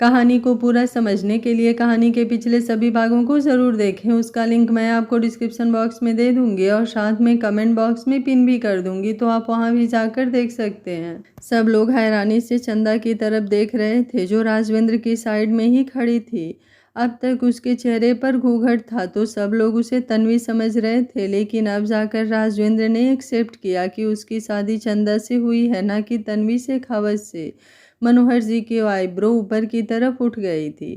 कहानी को पूरा समझने के लिए कहानी के पिछले सभी भागों को ज़रूर देखें। उसका लिंक मैं आपको डिस्क्रिप्शन बॉक्स में दे दूंगी और साथ में कमेंट बॉक्स में पिन भी कर दूंगी, तो आप वहां भी जाकर देख सकते हैं। सब लोग हैरानी से चंदा की तरफ देख रहे थे, जो राजवेंद्र की साइड में ही खड़ी थी। अब तक उसके चेहरे पर घूंघट था तो सब लोग उसे तन्वी समझ रहे थे, लेकिन अब जाकर राजवेंद्र ने एक्सेप्ट किया कि उसकी शादी चंदा से हुई है, ना कि तन्वी शेखावत से। मनोहर जी की आईब्रो ऊपर की तरफ उठ गई थी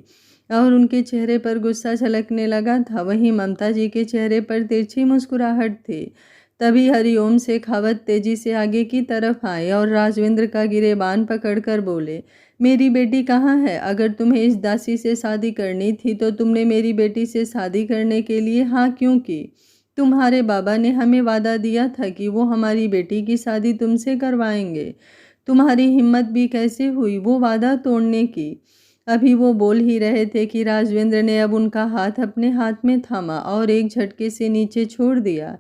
और उनके चेहरे पर गुस्सा झलकने लगा था। वहीं ममता जी के चेहरे पर तिरछी मुस्कुराहट थी। तभी हरिओम शेखावत तेजी से आगे की तरफ आए और राजवेंद्र का गिरेबान पकड़कर बोले, मेरी बेटी कहाँ है? अगर तुम्हें इस दासी से शादी करनी थी तो तुमने मेरी बेटी से शादी करने के लिए हाँ क्यों की? तुम्हारे बाबा ने हमें वादा दिया था कि वो हमारी बेटी की शादी तुमसे करवाएंगे। तुम्हारी हिम्मत भी कैसे हुई वो वादा तोड़ने की? अभी वो बोल ही रहे थे कि राजवेंद्र ने अब उनका हाथ अपने हाथ में थामा और एक झटके से नीचे छोड़ दिया।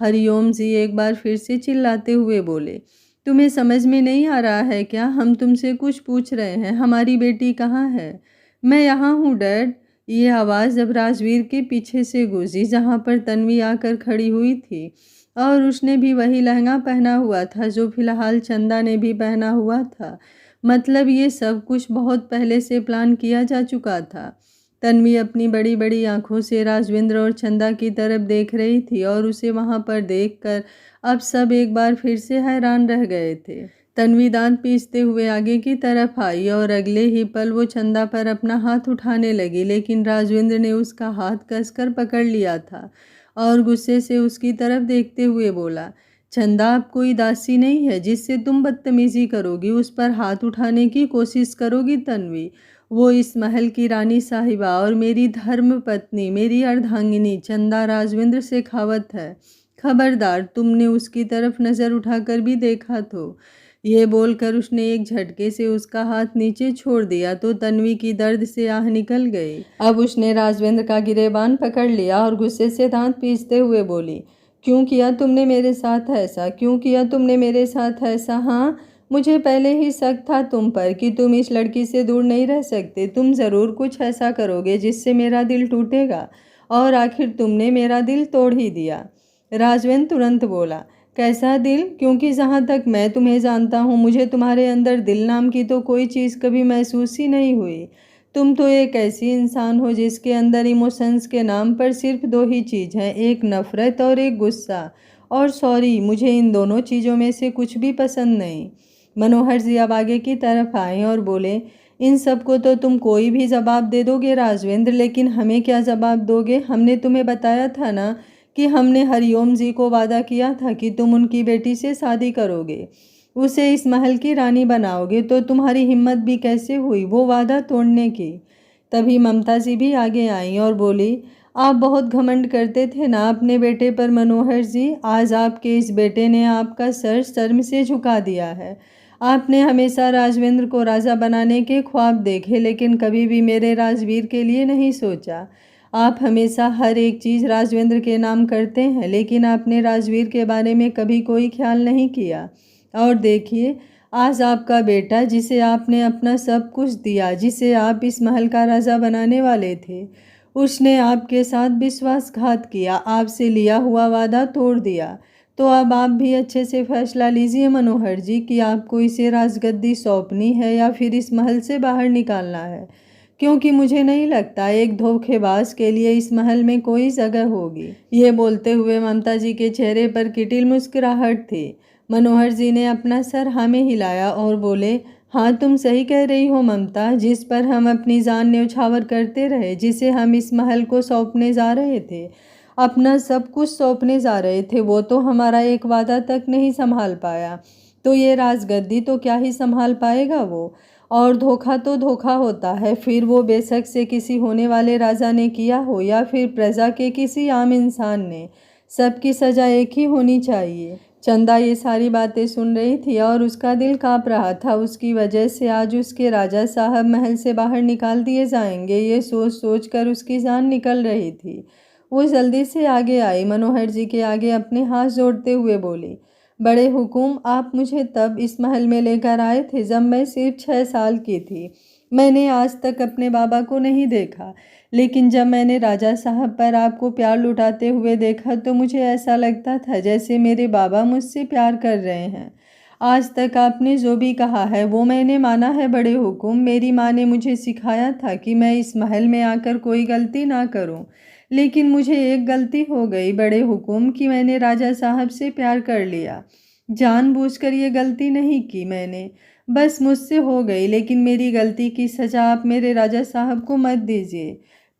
हरिओम जी एक बार फिर से चिल्लाते हुए बोले, तुम्हें समझ में नहीं आ रहा है क्या? हम तुमसे कुछ पूछ रहे हैं, हमारी बेटी कहाँ है? मैं यहाँ हूँ डैड। ये आवाज़ अब राजवीर के पीछे से गूंजी, जहाँ पर तन्वी आकर खड़ी हुई थी और उसने भी वही लहंगा पहना हुआ था जो फिलहाल चंदा ने भी पहना हुआ था। मतलब ये सब कुछ बहुत पहले से प्लान किया जा चुका था। तन्वी अपनी बड़ी बड़ी आंखों से राजवेंद्र और चंदा की तरफ देख रही थी और उसे वहां पर देखकर अब सब एक बार फिर से हैरान रह गए थे। तन्वी दांत पीसते हुए आगे की तरफ आई और अगले ही पल वो चंदा पर अपना हाथ उठाने लगी, लेकिन राजवेंद्र ने उसका हाथ कसकर पकड़ लिया था और गुस्से से उसकी तरफ देखते हुए बोला, चंदा अब कोई दासी नहीं है जिससे तुम बदतमीजी करोगी, उस पर हाथ उठाने की कोशिश करोगी तन्वी। वो इस महल की रानी साहिबा और मेरी धर्म पत्नी, मेरी अर्धांगिनी चंदा राजवेंद्र शेखावत है। खबरदार तुमने उसकी तरफ नज़र उठाकर भी देखा तो। ये बोलकर उसने एक झटके से उसका हाथ नीचे छोड़ दिया तो तन्वी की दर्द से आह निकल गई। अब उसने राजवेंद्र का गिरेबान पकड़ लिया और गुस्से से दांत पीसते हुए बोली, क्यों किया तुमने मेरे साथ ऐसा? क्यों किया तुमने मेरे साथ ऐसा? हाँ, मुझे पहले ही शक था तुम पर कि तुम इस लड़की से दूर नहीं रह सकते। तुम ज़रूर कुछ ऐसा करोगे जिससे मेरा दिल टूटेगा, और आखिर तुमने मेरा दिल तोड़ ही दिया। राजवेंद्र तुरंत बोला, कैसा दिल? क्योंकि जहाँ तक मैं तुम्हें जानता हूँ, मुझे तुम्हारे अंदर दिल नाम की तो कोई चीज़ कभी महसूस ही नहीं हुई। तुम तो एक ऐसी इंसान हो जिसके अंदर इमोशंस के नाम पर सिर्फ दो ही चीज़ हैं, एक नफ़रत और एक गुस्सा। और सॉरी, मुझे इन दोनों चीज़ों में से कुछ भी पसंद नहीं। मनोहर जी अब आगे की तरफ आए और बोले, इन सब को तो तुम कोई भी जवाब दे दोगे राजवेंद्र, लेकिन हमें क्या जवाब दोगे? हमने तुम्हें बताया था ना कि हमने हरिओम जी को वादा किया था कि तुम उनकी बेटी से शादी करोगे, उसे इस महल की रानी बनाओगे, तो तुम्हारी हिम्मत भी कैसे हुई वो वादा तोड़ने की? तभी ममता जी भी आगे आई और बोली, आप बहुत घमंड करते थे ना अपने बेटे पर मनोहर जी। आज आपके इस बेटे ने आपका सर शर्म से झुका दिया है। आपने हमेशा राजवेंद्र को राजा बनाने के ख्वाब देखे, लेकिन कभी भी मेरे राजवीर के लिए नहीं सोचा। आप हमेशा हर एक चीज़ राजवेंद्र के नाम करते हैं, लेकिन आपने राजवीर के बारे में कभी कोई ख्याल नहीं किया। और देखिए, आज आपका बेटा, जिसे आपने अपना सब कुछ दिया, जिसे आप इस महल का राजा बनाने वाले थे, उसने आपके साथ विश्वासघात किया, आपसे लिया हुआ वादा तोड़ दिया। तो अब आप भी अच्छे से फैसला लीजिए मनोहर जी कि आपको इसे राजगद्दी सौंपनी है या फिर इस महल से बाहर निकालना है, क्योंकि मुझे नहीं लगता एक धोखेबाज के लिए इस महल में कोई जगह होगी। ये बोलते हुए ममता जी के चेहरे पर किटिल मुस्कुराहट थी। मनोहर जी ने अपना सर हाँ में हिलाया और बोले, हाँ तुम सही कह रही हो ममता, जिस पर हम अपनी जान न्यौछावर करते रहे, जिसे हम इस महल को सौंपने जा रहे थे, अपना सब कुछ सौंपने जा रहे थे, वो तो हमारा एक वादा तक नहीं संभाल पाया, तो ये राजगद्दी तो क्या ही संभाल पाएगा वो। और धोखा तो धोखा होता है, फिर वो बेशक से किसी होने वाले राजा ने किया हो या फिर प्रजा के किसी आम इंसान ने, सबकी सजा एक ही होनी चाहिए। चंदा ये सारी बातें सुन रही थी और उसका दिल कांप रहा था। उसकी वजह से आज उसके राजा साहब महल से बाहर निकाल दिए जाएंगे, ये सोच सोच कर उसकी जान निकल रही थी। वो जल्दी से आगे आई, मनोहर जी के आगे अपने हाथ जोड़ते हुए बोली, बड़े हुकुम, आप मुझे तब इस महल में लेकर आए थे जब मैं सिर्फ 6 साल की थी। मैंने आज तक अपने बाबा को नहीं देखा, लेकिन जब मैंने राजा साहब पर आपको प्यार लुटाते हुए देखा तो मुझे ऐसा लगता था जैसे मेरे बाबा मुझसे प्यार कर रहे हैं। आज तक आपने जो भी कहा है वो मैंने माना है बड़े हुकुम। मेरी माँ ने मुझे सिखाया था कि मैं इस महल में आकर कोई गलती ना करूं, लेकिन मुझे एक गलती हो गई बड़े हुकुम कि मैंने राजा साहब से प्यार कर लिया। जानबूझकर ये गलती नहीं की मैंने, बस मुझसे हो गई, लेकिन मेरी गलती की सज़ा आप मेरे राजा साहब को मत दीजिए।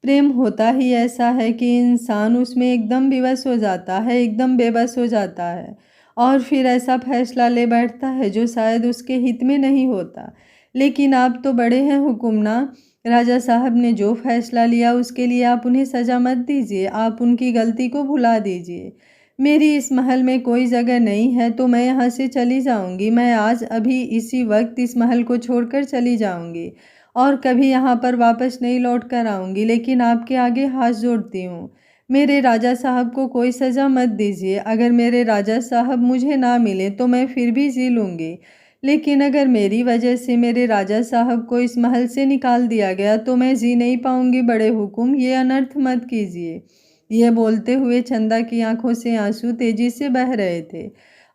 प्रेम होता ही ऐसा है कि इंसान उसमें एकदम विवश हो जाता है, एकदम बेबस हो जाता है और फिर ऐसा फैसला ले बैठता है जो शायद उसके हित में नहीं होता। लेकिन आप तो बड़े हैं हुकुमना, राजा साहब ने जो फैसला लिया उसके लिए आप उन्हें सज़ा मत दीजिए, आप उनकी गलती को भुला दीजिए। मेरी इस महल में कोई जगह नहीं है तो मैं यहाँ से चली जाऊँगी। मैं आज अभी इसी वक्त इस महल को छोड़कर चली जाऊँगी और कभी यहाँ पर वापस नहीं लौट कर आऊँगी, लेकिन आपके आगे हाथ जोड़ती हूँ, मेरे राजा साहब को कोई सज़ा मत दीजिए। अगर मेरे राजा साहब मुझे ना मिले तो मैं फिर भी जी लूँगी, लेकिन अगर मेरी वजह से मेरे राजा साहब को इस महल से निकाल दिया गया तो मैं जी नहीं पाऊँगी बड़े हुकुम, ये अनर्थ मत कीजिए। ये बोलते हुए चंदा की आंखों से आंसू तेजी से बह रहे थे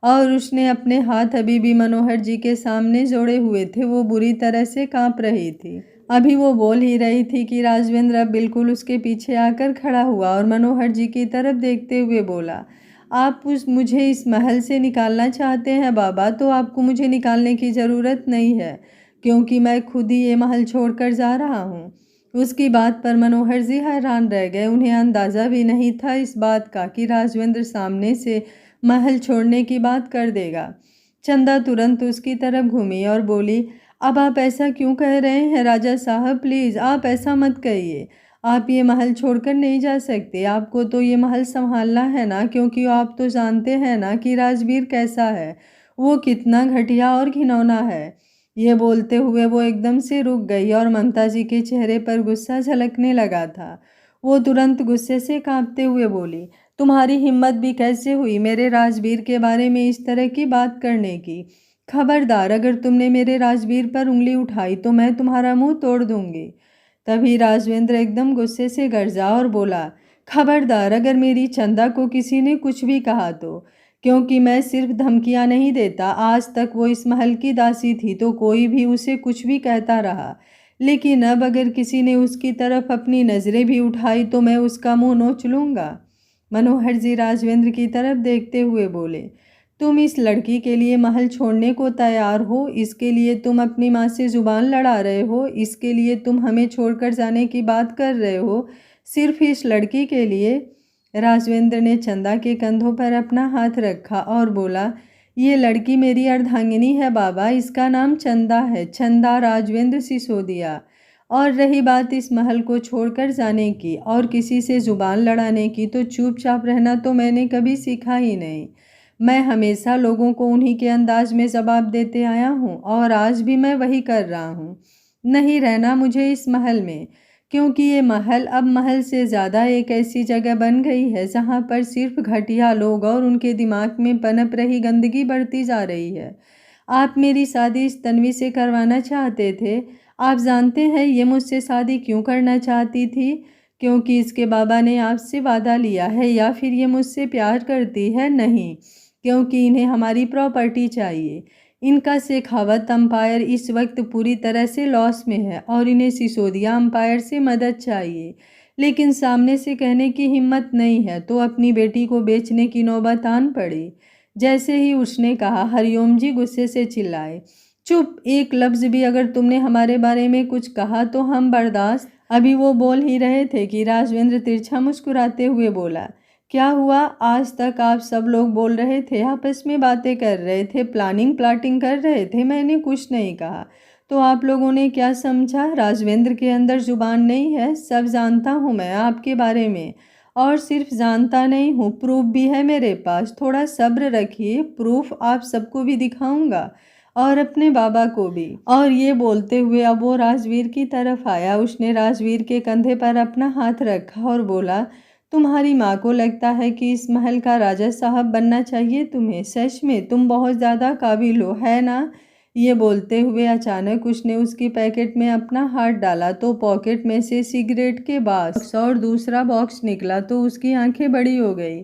और उसने अपने हाथ अभी भी मनोहर जी के सामने जोड़े हुए थे। वो बुरी तरह से कांप रही थी। अभी वो बोल ही रही थी कि राजवेंद्र अब बिल्कुल उसके पीछे आकर खड़ा हुआ और मनोहर जी की तरफ देखते हुए बोला, आप मुझे इस महल से निकालना चाहते हैं बाबा, तो आपको मुझे निकालने की ज़रूरत नहीं है, क्योंकि मैं खुद ही ये महल छोड़कर जा रहा हूँ। उसकी बात पर मनोहर जी हैरान रह गए। उन्हें अंदाज़ा भी नहीं था इस बात का कि राजवेंद्र सामने से महल छोड़ने की बात कर देगा। चंदा तुरंत उसकी तरफ घूमी और बोली, अब आप ऐसा क्यों कह रहे हैं राजा साहब, प्लीज़ आप ऐसा मत कहिए। आप ये महल छोड़कर नहीं जा सकते, आपको तो ये महल संभालना है ना, क्योंकि आप तो जानते हैं ना कि राजवीर कैसा है, वो कितना घटिया और घिनौना है। ये बोलते हुए वो एकदम से रुक गई और ममता जी के चेहरे पर गुस्सा झलकने लगा था। वो तुरंत गुस्से से कांपते हुए बोली, तुम्हारी हिम्मत भी कैसे हुई मेरे राजवीर के बारे में इस तरह की बात करने की? खबरदार, अगर तुमने मेरे राजवीर पर उंगली उठाई तो मैं तुम्हारा मुंह तोड़ दूंगी। तभी राजवेंद्र एकदम गुस्से से गरजा और बोला, खबरदार, अगर मेरी चंदा को किसी ने कुछ भी कहा तो, क्योंकि मैं सिर्फ धमकियां नहीं देता। आज तक वो इस महल की दासी थी तो कोई भी उसे कुछ भी कहता रहा, लेकिन अब अगर किसी ने उसकी तरफ अपनी नज़रें भी उठाई तो मैं उसका मुंह नोच लूँगा। मनोहर जी राजवेंद्र की तरफ देखते हुए बोले, तुम इस लड़की के लिए महल छोड़ने को तैयार हो? इसके लिए तुम अपनी माँ से जुबान लड़ा रहे हो? इसके लिए तुम हमें छोड़कर जाने की बात कर रहे हो? सिर्फ इस लड़की के लिए? राजवेंद्र ने चंदा के कंधों पर अपना हाथ रखा और बोला, ये लड़की मेरी अर्धांगिनी है बाबा, इसका नाम चंदा है, चंदा राजवेंद्र सिसोदिया। और रही बात इस महल को छोड़कर जाने की और किसी से जुबान लड़ाने की, तो चुपचाप रहना तो मैंने कभी सीखा ही नहीं। मैं हमेशा लोगों को उन्हीं के अंदाज में जवाब देते आया हूँ और आज भी मैं वही कर रहा हूँ। नहीं रहना मुझे इस महल में, क्योंकि ये महल अब महल से ज़्यादा एक ऐसी जगह बन गई है जहाँ पर सिर्फ घटिया लोग और उनके दिमाग में पनप रही गंदगी बढ़ती जा रही है। आप मेरी शादी इस तन्वी से करवाना चाहते थे। आप जानते हैं ये मुझसे शादी क्यों करना चाहती थी? क्योंकि इसके बाबा ने आपसे वादा लिया है, या फिर ये मुझसे प्यार करती है? नहीं, क्योंकि इन्हें हमारी प्रॉपर्टी चाहिए। इनका शेखावत अंपायर इस वक्त पूरी तरह से लॉस में है और इन्हें सिसोदिया अंपायर से मदद चाहिए, लेकिन सामने से कहने की हिम्मत नहीं है, तो अपनी बेटी को बेचने की नौबत आन पड़ी। जैसे ही उसने कहा, हरिओम जी गुस्से से चिल्लाए, चुप, एक लफ्ज़ भी अगर तुमने हमारे बारे में कुछ कहा तो हम बर्दाश्त। अभी वो बोल ही रहे थे कि राजवेंद्र तिरछा मुस्कुराते हुए बोला, क्या हुआ? आज तक आप सब लोग बोल रहे थे, आपस में बातें कर रहे थे, प्लाटिंग कर रहे थे, मैंने कुछ नहीं कहा, तो आप लोगों ने क्या समझा? राजवेंद्र के अंदर जुबान नहीं है, सब जानता हूँ मैं आपके बारे में, और सिर्फ जानता नहीं हूँ, प्रूफ भी है मेरे पास। थोड़ा सब्र रखिए, प्रूफ आप सबको भी दिखाऊंगा और अपने बाबा को भी। और ये बोलते हुए अब वो राजवीर की तरफ आया। उसने राजवीर के कंधे पर अपना हाथ रखा और बोला, तुम्हारी माँ को लगता है कि इस महल का राजा साहब बनना चाहिए तुम्हें? सच में तुम बहुत ज़्यादा काबिल हो, है ना? ये बोलते हुए अचानक उसने उसकी पैकेट में अपना हाथ डाला तो पॉकेट में से सिगरेट के बॉक्स और दूसरा बॉक्स निकला तो उसकी आंखें बड़ी हो गई।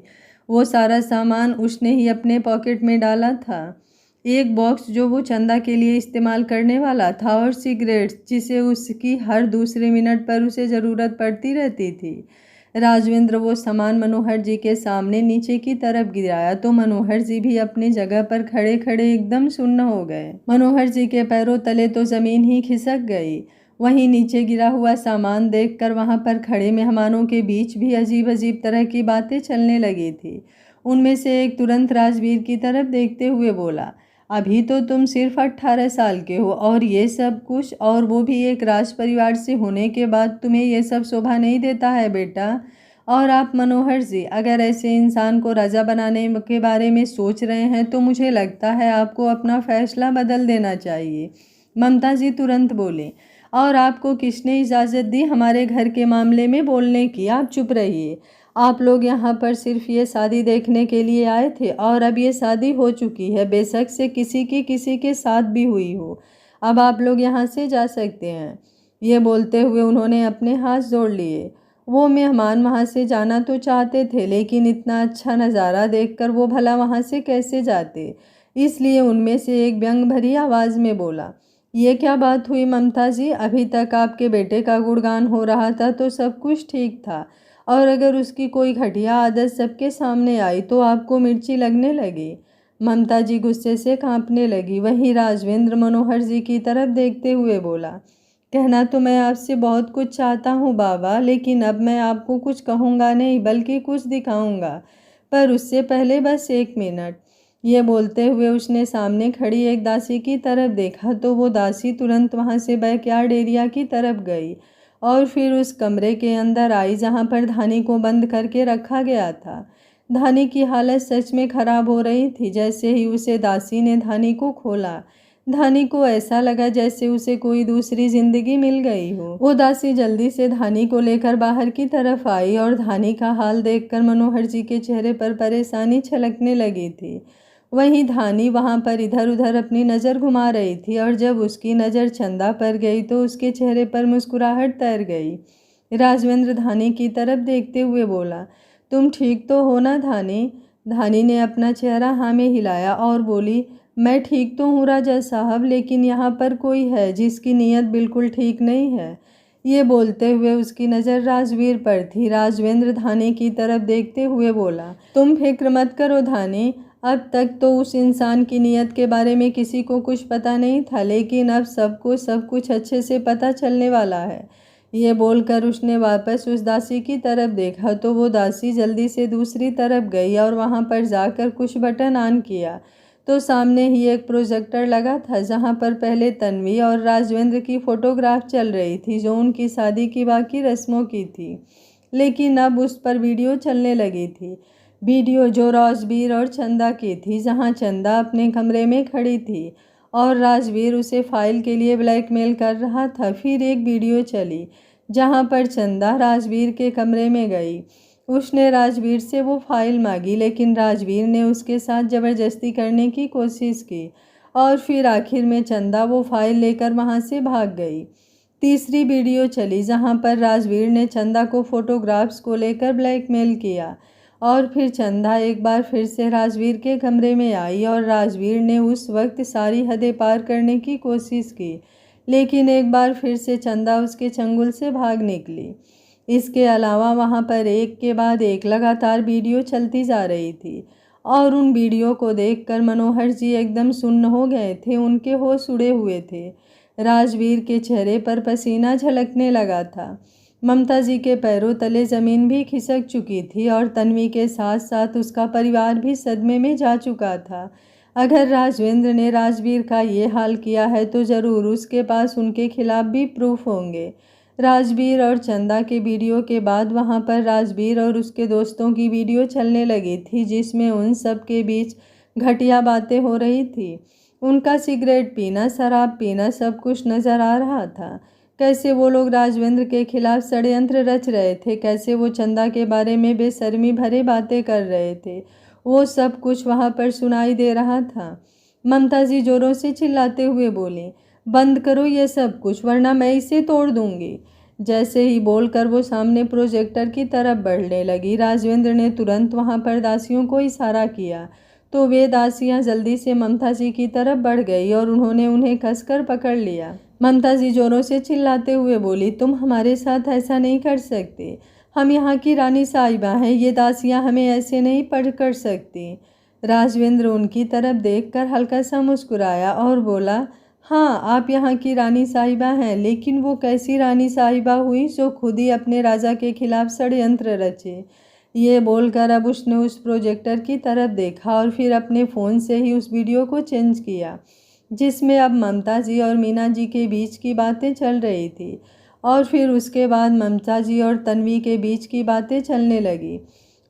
वो सारा सामान उसने ही अपने पॉकेट में डाला था। एक बॉक्स जो वो चंदा के लिए इस्तेमाल करने वाला था और सिगरेट्स जिसे उसकी हर दूसरे मिनट पर उसे ज़रूरत पड़ती रहती थी। राजवेंद्र वो सामान मनोहर जी के सामने नीचे की तरफ गिराया तो मनोहर जी भी अपनी जगह पर खड़े खड़े एकदम सुन्न हो गए। मनोहर जी के पैरों तले तो ज़मीन ही खिसक गई। वहीं नीचे गिरा हुआ सामान देखकर वहां पर खड़े मेहमानों के बीच भी अजीब अजीब तरह की बातें चलने लगी थी। उनमें से एक तुरंत राजवीर की तरफ देखते हुए बोला, अभी तो तुम सिर्फ 18 साल के हो और ये सब कुछ, और वो भी एक राज परिवार से होने के बाद तुम्हें ये सब शोभा नहीं देता है बेटा। और आप मनोहर जी अगर ऐसे इंसान को राजा बनाने के बारे में सोच रहे हैं तो मुझे लगता है आपको अपना फैसला बदल देना चाहिए। ममता जी तुरंत बोले, और आपको किसने इजाज़त दी हमारे घर के मामले में बोलने की? आप चुप रहिए। आप लोग यहाँ पर सिर्फ ये शादी देखने के लिए आए थे और अब ये शादी हो चुकी है, बेशक से किसी के साथ भी हुई हो। अब आप लोग यहाँ से जा सकते हैं। ये बोलते हुए उन्होंने अपने हाथ जोड़ लिए। वो मेहमान वहाँ से जाना तो चाहते थे लेकिन इतना अच्छा नज़ारा देखकर वो भला वहाँ से कैसे जाते। इसलिए उनमें से एक व्यंग भरी आवाज़ में बोला, ये क्या बात हुई ममता जी? अभी तक आपके बेटे का गुणगान हो रहा था तो सब कुछ ठीक था, और अगर उसकी कोई घटिया आदत सबके सामने आई तो आपको मिर्ची लगने लगी। ममता जी गुस्से से कांपने लगी। वहीं राजवेंद्र मनोहर जी की तरफ देखते हुए बोला, कहना तो मैं आपसे बहुत कुछ चाहता हूँ बाबा, लेकिन अब मैं आपको कुछ कहूँगा नहीं बल्कि कुछ दिखाऊंगा, पर उससे पहले बस 1 मिनट। ये बोलते हुए उसने सामने खड़ी एक दासी की तरफ देखा तो वो दासी तुरंत वहाँ से बैकयार्ड एरिया की तरफ गई और फिर उस कमरे के अंदर आई जहाँ पर धानी को बंद करके रखा गया था। धानी की हालत सच में खराब हो रही थी। जैसे ही उसे दासी ने धानी को खोला, धानी को ऐसा लगा जैसे उसे कोई दूसरी जिंदगी मिल गई हो। वो दासी जल्दी से धानी को लेकर बाहर की तरफ आई और धानी का हाल देखकर मनोहर जी के चेहरे पर परेशानी छलकने लगी थी। वहीं धानी वहां पर इधर उधर अपनी नज़र घुमा रही थी और जब उसकी नज़र चंदा पर गई तो उसके चेहरे पर मुस्कुराहट तैर गई। राजवेंद्र धानी की तरफ देखते हुए बोला, तुम ठीक तो हो ना धानी? धानी ने अपना चेहरा हाँ में हिलाया और बोली, मैं ठीक तो हूँ राजा साहब, लेकिन यहाँ पर कोई है जिसकी नीयत बिल्कुल ठीक नहीं है। ये बोलते हुए उसकी नज़र राजवीर पर थी। राजवेंद्र धानी की तरफ देखते हुए बोला, तुम फिक्र मत करो धानी, अब तक तो उस इंसान की नीयत के बारे में किसी को कुछ पता नहीं था, लेकिन अब सबको सब कुछ अच्छे से पता चलने वाला है। ये बोलकर उसने वापस उस दासी की तरफ देखा तो वो दासी जल्दी से दूसरी तरफ गई और वहां पर जाकर कुछ बटन ऑन किया तो सामने ही एक प्रोजेक्टर लगा था जहां पर पहले तन्वी और राजवेंद्र की फोटोग्राफ चल रही थी जो उनकी शादी की बाकी रस्मों की थी, लेकिन अब उस पर वीडियो चलने लगी थी। वीडियो जो राजवीर और चंदा की थी, जहां चंदा अपने कमरे में खड़ी थी और राजवीर उसे फाइल के लिए ब्लैकमेल कर रहा था। फिर एक वीडियो चली जहां पर चंदा राजवीर के कमरे में गई। उसने राजवीर से वो फाइल मांगी लेकिन राजवीर ने उसके साथ ज़बरदस्ती करने की कोशिश की और फिर आखिर में चंदा वो फाइल लेकर वहां से भाग गई। तीसरी वीडियो चली जहां पर राजवीर ने चंदा को फोटोग्राफ्स को लेकर ब्लैकमेल किया और फिर चंदा एक बार फिर से राजवीर के कमरे में आई और राजवीर ने उस वक्त सारी हदें पार करने की कोशिश की, लेकिन एक बार फिर से चंदा उसके चंगुल से भाग निकली। इसके अलावा वहां पर एक के बाद एक लगातार वीडियो चलती जा रही थी और उन वीडियो को देखकर मनोहर जी एकदम सुन्न हो गए थे। उनके होश उड़े हुए थे। राजवीर के चेहरे पर पसीना झलकने लगा था। ममता जी के पैरों तले ज़मीन भी खिसक चुकी थी और तन्वी के साथ साथ उसका परिवार भी सदमे में जा चुका था। अगर राजवेंद्र ने राजवीर का ये हाल किया है तो ज़रूर उसके पास उनके खिलाफ भी प्रूफ होंगे। राजवीर और चंदा के वीडियो के बाद वहां पर राजवीर और उसके दोस्तों की वीडियो चलने लगी थी जिसमें उन सब के बीच घटिया बातें हो रही थी। उनका सिगरेट पीना, शराब पीना, सब कुछ नज़र आ रहा था। कैसे वो लोग राजवेंद्र के खिलाफ षड्यंत्र रच रहे थे, कैसे वो चंदा के बारे में बेशर्मी भरे बातें कर रहे थे, वो सब कुछ वहाँ पर सुनाई दे रहा था। ममता जी जोरों से चिल्लाते हुए बोली, बंद करो ये सब कुछ वरना मैं इसे तोड़ दूंगी। जैसे ही बोलकर वो सामने प्रोजेक्टर की तरफ बढ़ने लगी, राजवेंद्र ने तुरंत वहां पर दासियों को इशारा किया तो वे दासियां जल्दी से ममता जी की तरफ बढ़ गई और उन्होंने उन्हें कसकर पकड़ लिया। ममता जी जोरों से चिल्लाते हुए बोली, तुम हमारे साथ ऐसा नहीं कर सकते, हम यहाँ की रानी साहिबा हैं, ये दासियां हमें ऐसे नहीं पकड़ सकती। राजवेंद्र उनकी तरफ देखकर हल्का सा मुस्कुराया और बोला, हाँ आप यहाँ की रानी साहिबा हैं, लेकिन वो कैसी रानी साहिबा हुई जो खुद ही अपने राजा के खिलाफ षड्यंत्र रचे। ये बोलकर अब उसने उस प्रोजेक्टर की तरफ देखा और फिर अपने फ़ोन से ही उस वीडियो को चेंज किया जिसमें अब ममता जी और मीना जी के बीच की बातें चल रही थी और फिर उसके बाद ममता जी और तन्वी के बीच की बातें चलने लगी।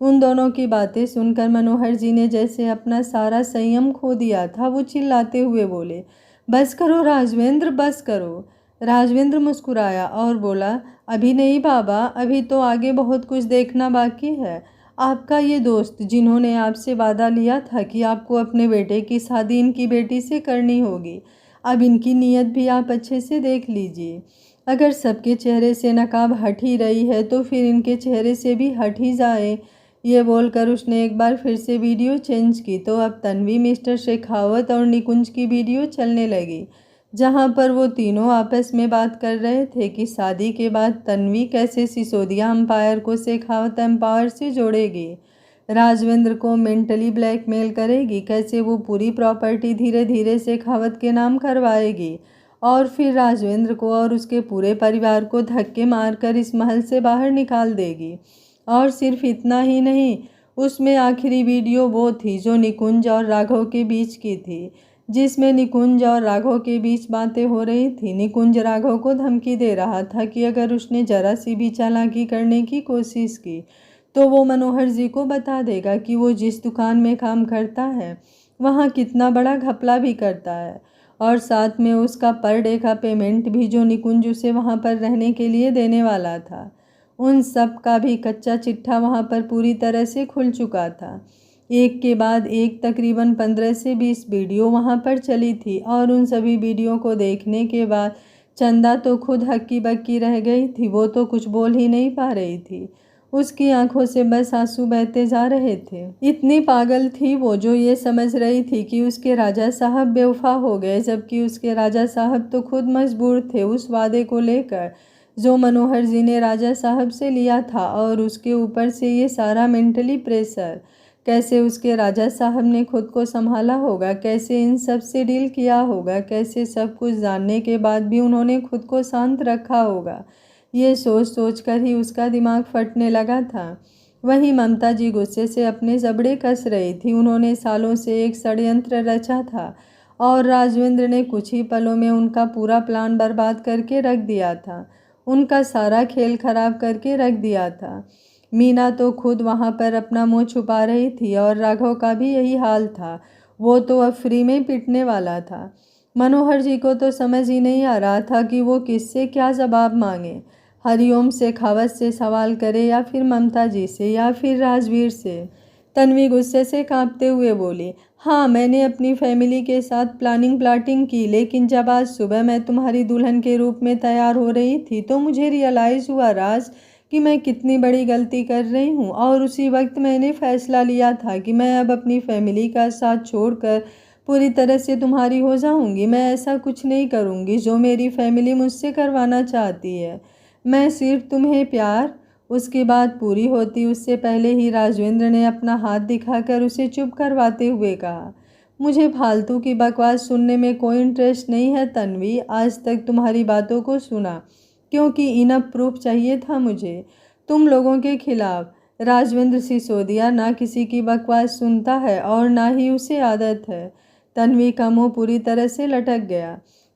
उन दोनों की बातें सुनकर मनोहर जी ने जैसे अपना सारा संयम खो दिया था। वो चिल्लाते हुए बोले, बस करो राजवेंद्र, बस करो। राजवेंद्र मुस्कुराया और बोला, अभी नहीं बाबा, अभी तो आगे बहुत कुछ देखना बाकी है। आपका ये दोस्त जिन्होंने आपसे वादा लिया था कि आपको अपने बेटे की शादी इनकी बेटी से करनी होगी, अब इनकी नीयत भी आप अच्छे से देख लीजिए। अगर सबके चेहरे से नकाब हट ही रही है तो फिर इनके चेहरे से भी हट ही जाए। ये बोलकर उसने एक बार फिर से वीडियो चेंज की तो अब तन्वी, मिस्टर शेखावत और निकुंज की वीडियो चलने लगी, जहां पर वो तीनों आपस में बात कर रहे थे कि शादी के बाद तन्वी कैसे सिसोदिया एम्पायर को शेखावत एम्पायर से जोड़ेगी, राजवेंद्र को मेंटली ब्लैकमेल करेगी, कैसे वो पूरी प्रॉपर्टी धीरे धीरे शेखावत के नाम करवाएगी और फिर राजवेंद्र को और उसके पूरे परिवार को धक्के मारकर इस महल से बाहर निकाल देगी। और सिर्फ इतना ही नहीं, उसमें आखिरी वीडियो वो थी जो निकुंज और राघव के बीच की थी, जिसमें निकुंज और राघव के बीच बातें हो रही थी। निकुंज राघव को धमकी दे रहा था कि अगर उसने जरा सी भी चालाकी करने की कोशिश की तो वो मनोहर जी को बता देगा कि वो जिस दुकान में काम करता है वहाँ कितना बड़ा घपला भी करता है, और साथ में उसका पर डे का पेमेंट भी जो निकुंज उसे वहाँ पर रहने के लिए देने वाला था, उन सब का भी कच्चा चिट्ठा वहाँ पर पूरी तरह से खुल चुका था। एक के बाद एक तकरीबन 15 से 20 वीडियो वहाँ पर चली थी और उन सभी वीडियो को देखने के बाद चंदा तो खुद हक्की बक्की रह गई थी। वो तो कुछ बोल ही नहीं पा रही थी, उसकी आंखों से बस आंसू बहते जा रहे थे। इतनी पागल थी वो जो ये समझ रही थी कि उसके राजा साहब बेवफा हो गए, जबकि उसके राजा साहब तो खुद मजबूर थे उस वादे को लेकर जो मनोहर जी ने राजा साहब से लिया था, और उसके ऊपर से ये सारा मेंटली प्रेशर। कैसे उसके राजा साहब ने खुद को संभाला होगा, कैसे इन सब से डील किया होगा, कैसे सब कुछ जानने के बाद भी उन्होंने खुद को शांत रखा होगा, ये सोच सोच कर ही उसका दिमाग फटने लगा था। वहीं ममता जी गुस्से से अपने जबड़े कस रही थी। उन्होंने सालों से एक षड्यंत्र रचा था और राजवेंद्र ने कुछ ही पलों में उनका पूरा प्लान बर्बाद करके रख दिया था, उनका सारा खेल खराब करके रख दिया था। मीना तो खुद वहाँ पर अपना मुंह छुपा रही थी और राघव का भी यही हाल था, वो तो अब फ्री में पिटने वाला था। मनोहर जी को तो समझ ही नहीं आ रहा था कि वो किससे क्या जवाब मांगे, हरिओम शेखावत से सवाल करे या फिर ममता जी से या फिर राजवीर से। तन्वी गुस्से से कांपते हुए बोली, हाँ मैंने अपनी फैमिली के साथ प्लाटिंग की, लेकिन जब आज सुबह मैं तुम्हारी दुल्हन के रूप में तैयार हो रही थी तो मुझे रियलाइज़ हुआ राज कि मैं कितनी बड़ी गलती कर रही हूँ, और उसी वक्त मैंने फैसला लिया था कि मैं अब अपनी फैमिली का साथ छोड़कर पूरी तरह से तुम्हारी हो जाऊँगी। मैं ऐसा कुछ नहीं करूँगी जो मेरी फैमिली मुझसे करवाना चाहती है, मैं सिर्फ तुम्हें प्यार। उसकी बात पूरी होती उससे पहले ही राजवेंद्र ने अपना हाथ दिखाकर उसे चुप करवाते हुए कहा, मुझे फालतू की बकवास सुनने में कोई इंटरेस्ट नहीं है तन्वी। आज तक तुम्हारी बातों को सुना क्योंकि इनफ प्रूफ चाहिए था मुझे तुम लोगों के खिलाफ। राजवेंद्र सिसोदिया ना किसी की बकवास सुनता है और ना ही उसे आदत है। तन्वी का मुंह पूरी तरह से लटक गया।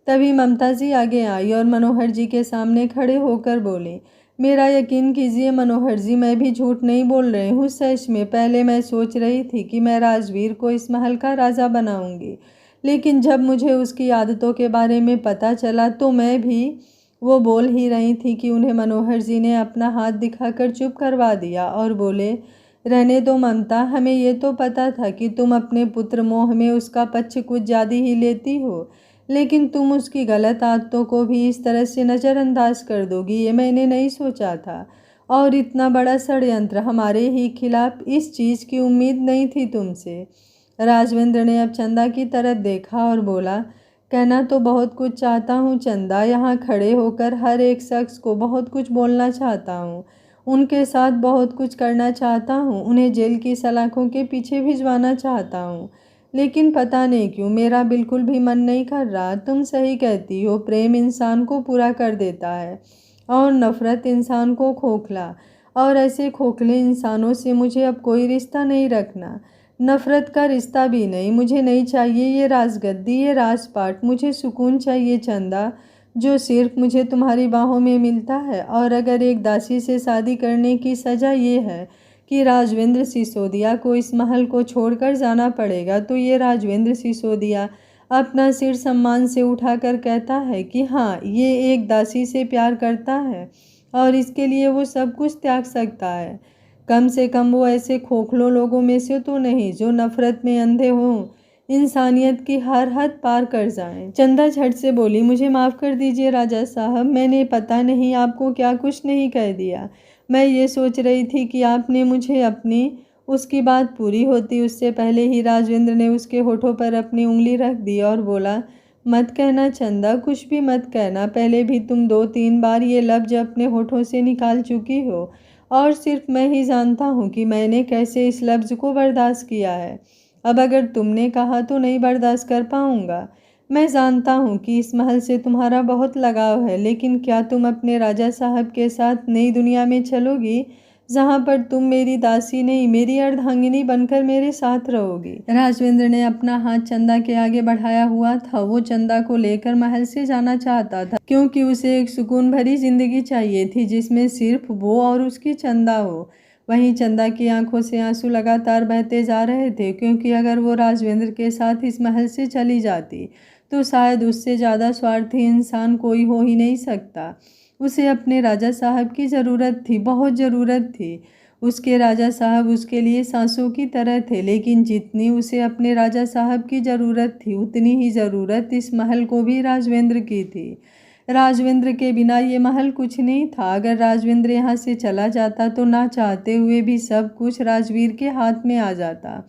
तभी ममता जी आगे आई और मनोहर जी के सामने खड़े होकर बोली, मेरा यकीन कीजिए मनोहर जी, मैं भी झूठ नहीं बोल रही हूँ। सच में पहले मैं सोच रही थी कि मैं राजवीर को इस महल का राजा बनाऊंगी, लेकिन जब मुझे उसकी आदतों के बारे में पता चला तो मैं भी। वो बोल ही रही थी कि उन्हें मनोहर जी ने अपना हाथ दिखाकर चुप करवा दिया और बोले, रहने दो ममता, हमें ये तो पता था कि तुम अपने पुत्र मोह में उसका पक्ष कुछ ज़्यादा ही लेती हो, लेकिन तुम उसकी गलत आदतों को भी इस तरह से नज़रअंदाज कर दोगी, ये मैंने नहीं सोचा था। और इतना बड़ा षड्यंत्र हमारे ही खिलाफ, इस चीज़ की उम्मीद नहीं थी तुमसे। राजवेंद्र ने अब चंदा की तरफ देखा और बोला, कहना तो बहुत कुछ चाहता हूँ चंदा, यहाँ खड़े होकर हर एक शख्स को बहुत कुछ बोलना चाहता हूँ, उनके साथ बहुत कुछ करना चाहता हूँ, उन्हें जेल की सलाखों के पीछे भिजवाना चाहता हूँ, लेकिन पता नहीं क्यों मेरा बिल्कुल भी मन नहीं कर रहा। तुम सही कहती हो, प्रेम इंसान को पूरा कर देता है और नफ़रत इंसान को खोखला, और ऐसे खोखले इंसानों से मुझे अब कोई रिश्ता नहीं रखना, नफ़रत का रिश्ता भी नहीं। मुझे नहीं चाहिए ये राजगद्दी, ये राजपाट, मुझे सुकून चाहिए चंदा, जो सिर्फ मुझे तुम्हारी बाहों में मिलता है। और अगर एक दासी से शादी करने की सज़ा ये है कि राजवेंद्र सिसोदिया को इस महल को छोड़कर जाना पड़ेगा, तो ये राजवेंद्र सिसोदिया अपना सिर सम्मान से उठाकर कहता है कि हाँ, ये एक दासी से प्यार करता है और इसके लिए वो सब कुछ त्याग सकता है। कम से कम वो ऐसे खोखलों लोगों में से तो नहीं जो नफ़रत में अंधे हों, इंसानियत की हर हद पार कर जाएं। चंदा झट से बोली, मुझे माफ़ कर दीजिए राजा साहब, मैंने पता नहीं आपको क्या कुछ नहीं कह दिया। मैं ये सोच रही थी कि आपने मुझे अपनी। उसकी बात पूरी होती उससे पहले ही राजेंद्र ने उसके होठों पर अपनी उंगली रख दी और बोला, मत कहना चंदा, कुछ भी मत कहना। पहले भी तुम 2-3 बार ये लफ्ज़ अपने होठों से निकाल चुकी हो और सिर्फ मैं ही जानता हूँ कि मैंने कैसे इस लफ्ज़ को बर्दाश्त किया है। अब अगर तुमने कहा तो नहीं बर्दाश्त कर पाऊँगा। मैं जानता हूँ कि इस महल से तुम्हारा बहुत लगाव है, लेकिन क्या तुम अपने राजा साहब के साथ नई दुनिया में चलोगी, जहाँ पर तुम मेरी दासी नहीं, मेरी अर्धांगिनी बनकर मेरे साथ रहोगी। राजवेंद्र ने अपना हाथ चंदा के आगे बढ़ाया हुआ था। वो चंदा को लेकर महल से जाना चाहता था, क्योंकि उसे एक सुकून भरी जिंदगी चाहिए थी जिसमें सिर्फ वो और उसकी चंदा हो। वहीं चंदा की आंखों से आंसू लगातार बहते जा रहे थे, क्योंकि अगर वो राजवेंद्र के साथ इस महल से चली जाती तो शायद उससे ज़्यादा स्वार्थी इंसान कोई हो ही नहीं सकता। उसे अपने राजा साहब की ज़रूरत थी, बहुत ज़रूरत थी। उसके राजा साहब उसके लिए सांसों की तरह थे, लेकिन जितनी उसे अपने राजा साहब की ज़रूरत थी, उतनी ही ज़रूरत इस महल को भी राजवेंद्र की थी। राजवेंद्र के बिना ये महल कुछ नहीं था। अगर राजवेंद्र यहाँ से चला जाता तो ना चाहते हुए भी सब कुछ राजवीर के हाथ में आ जाता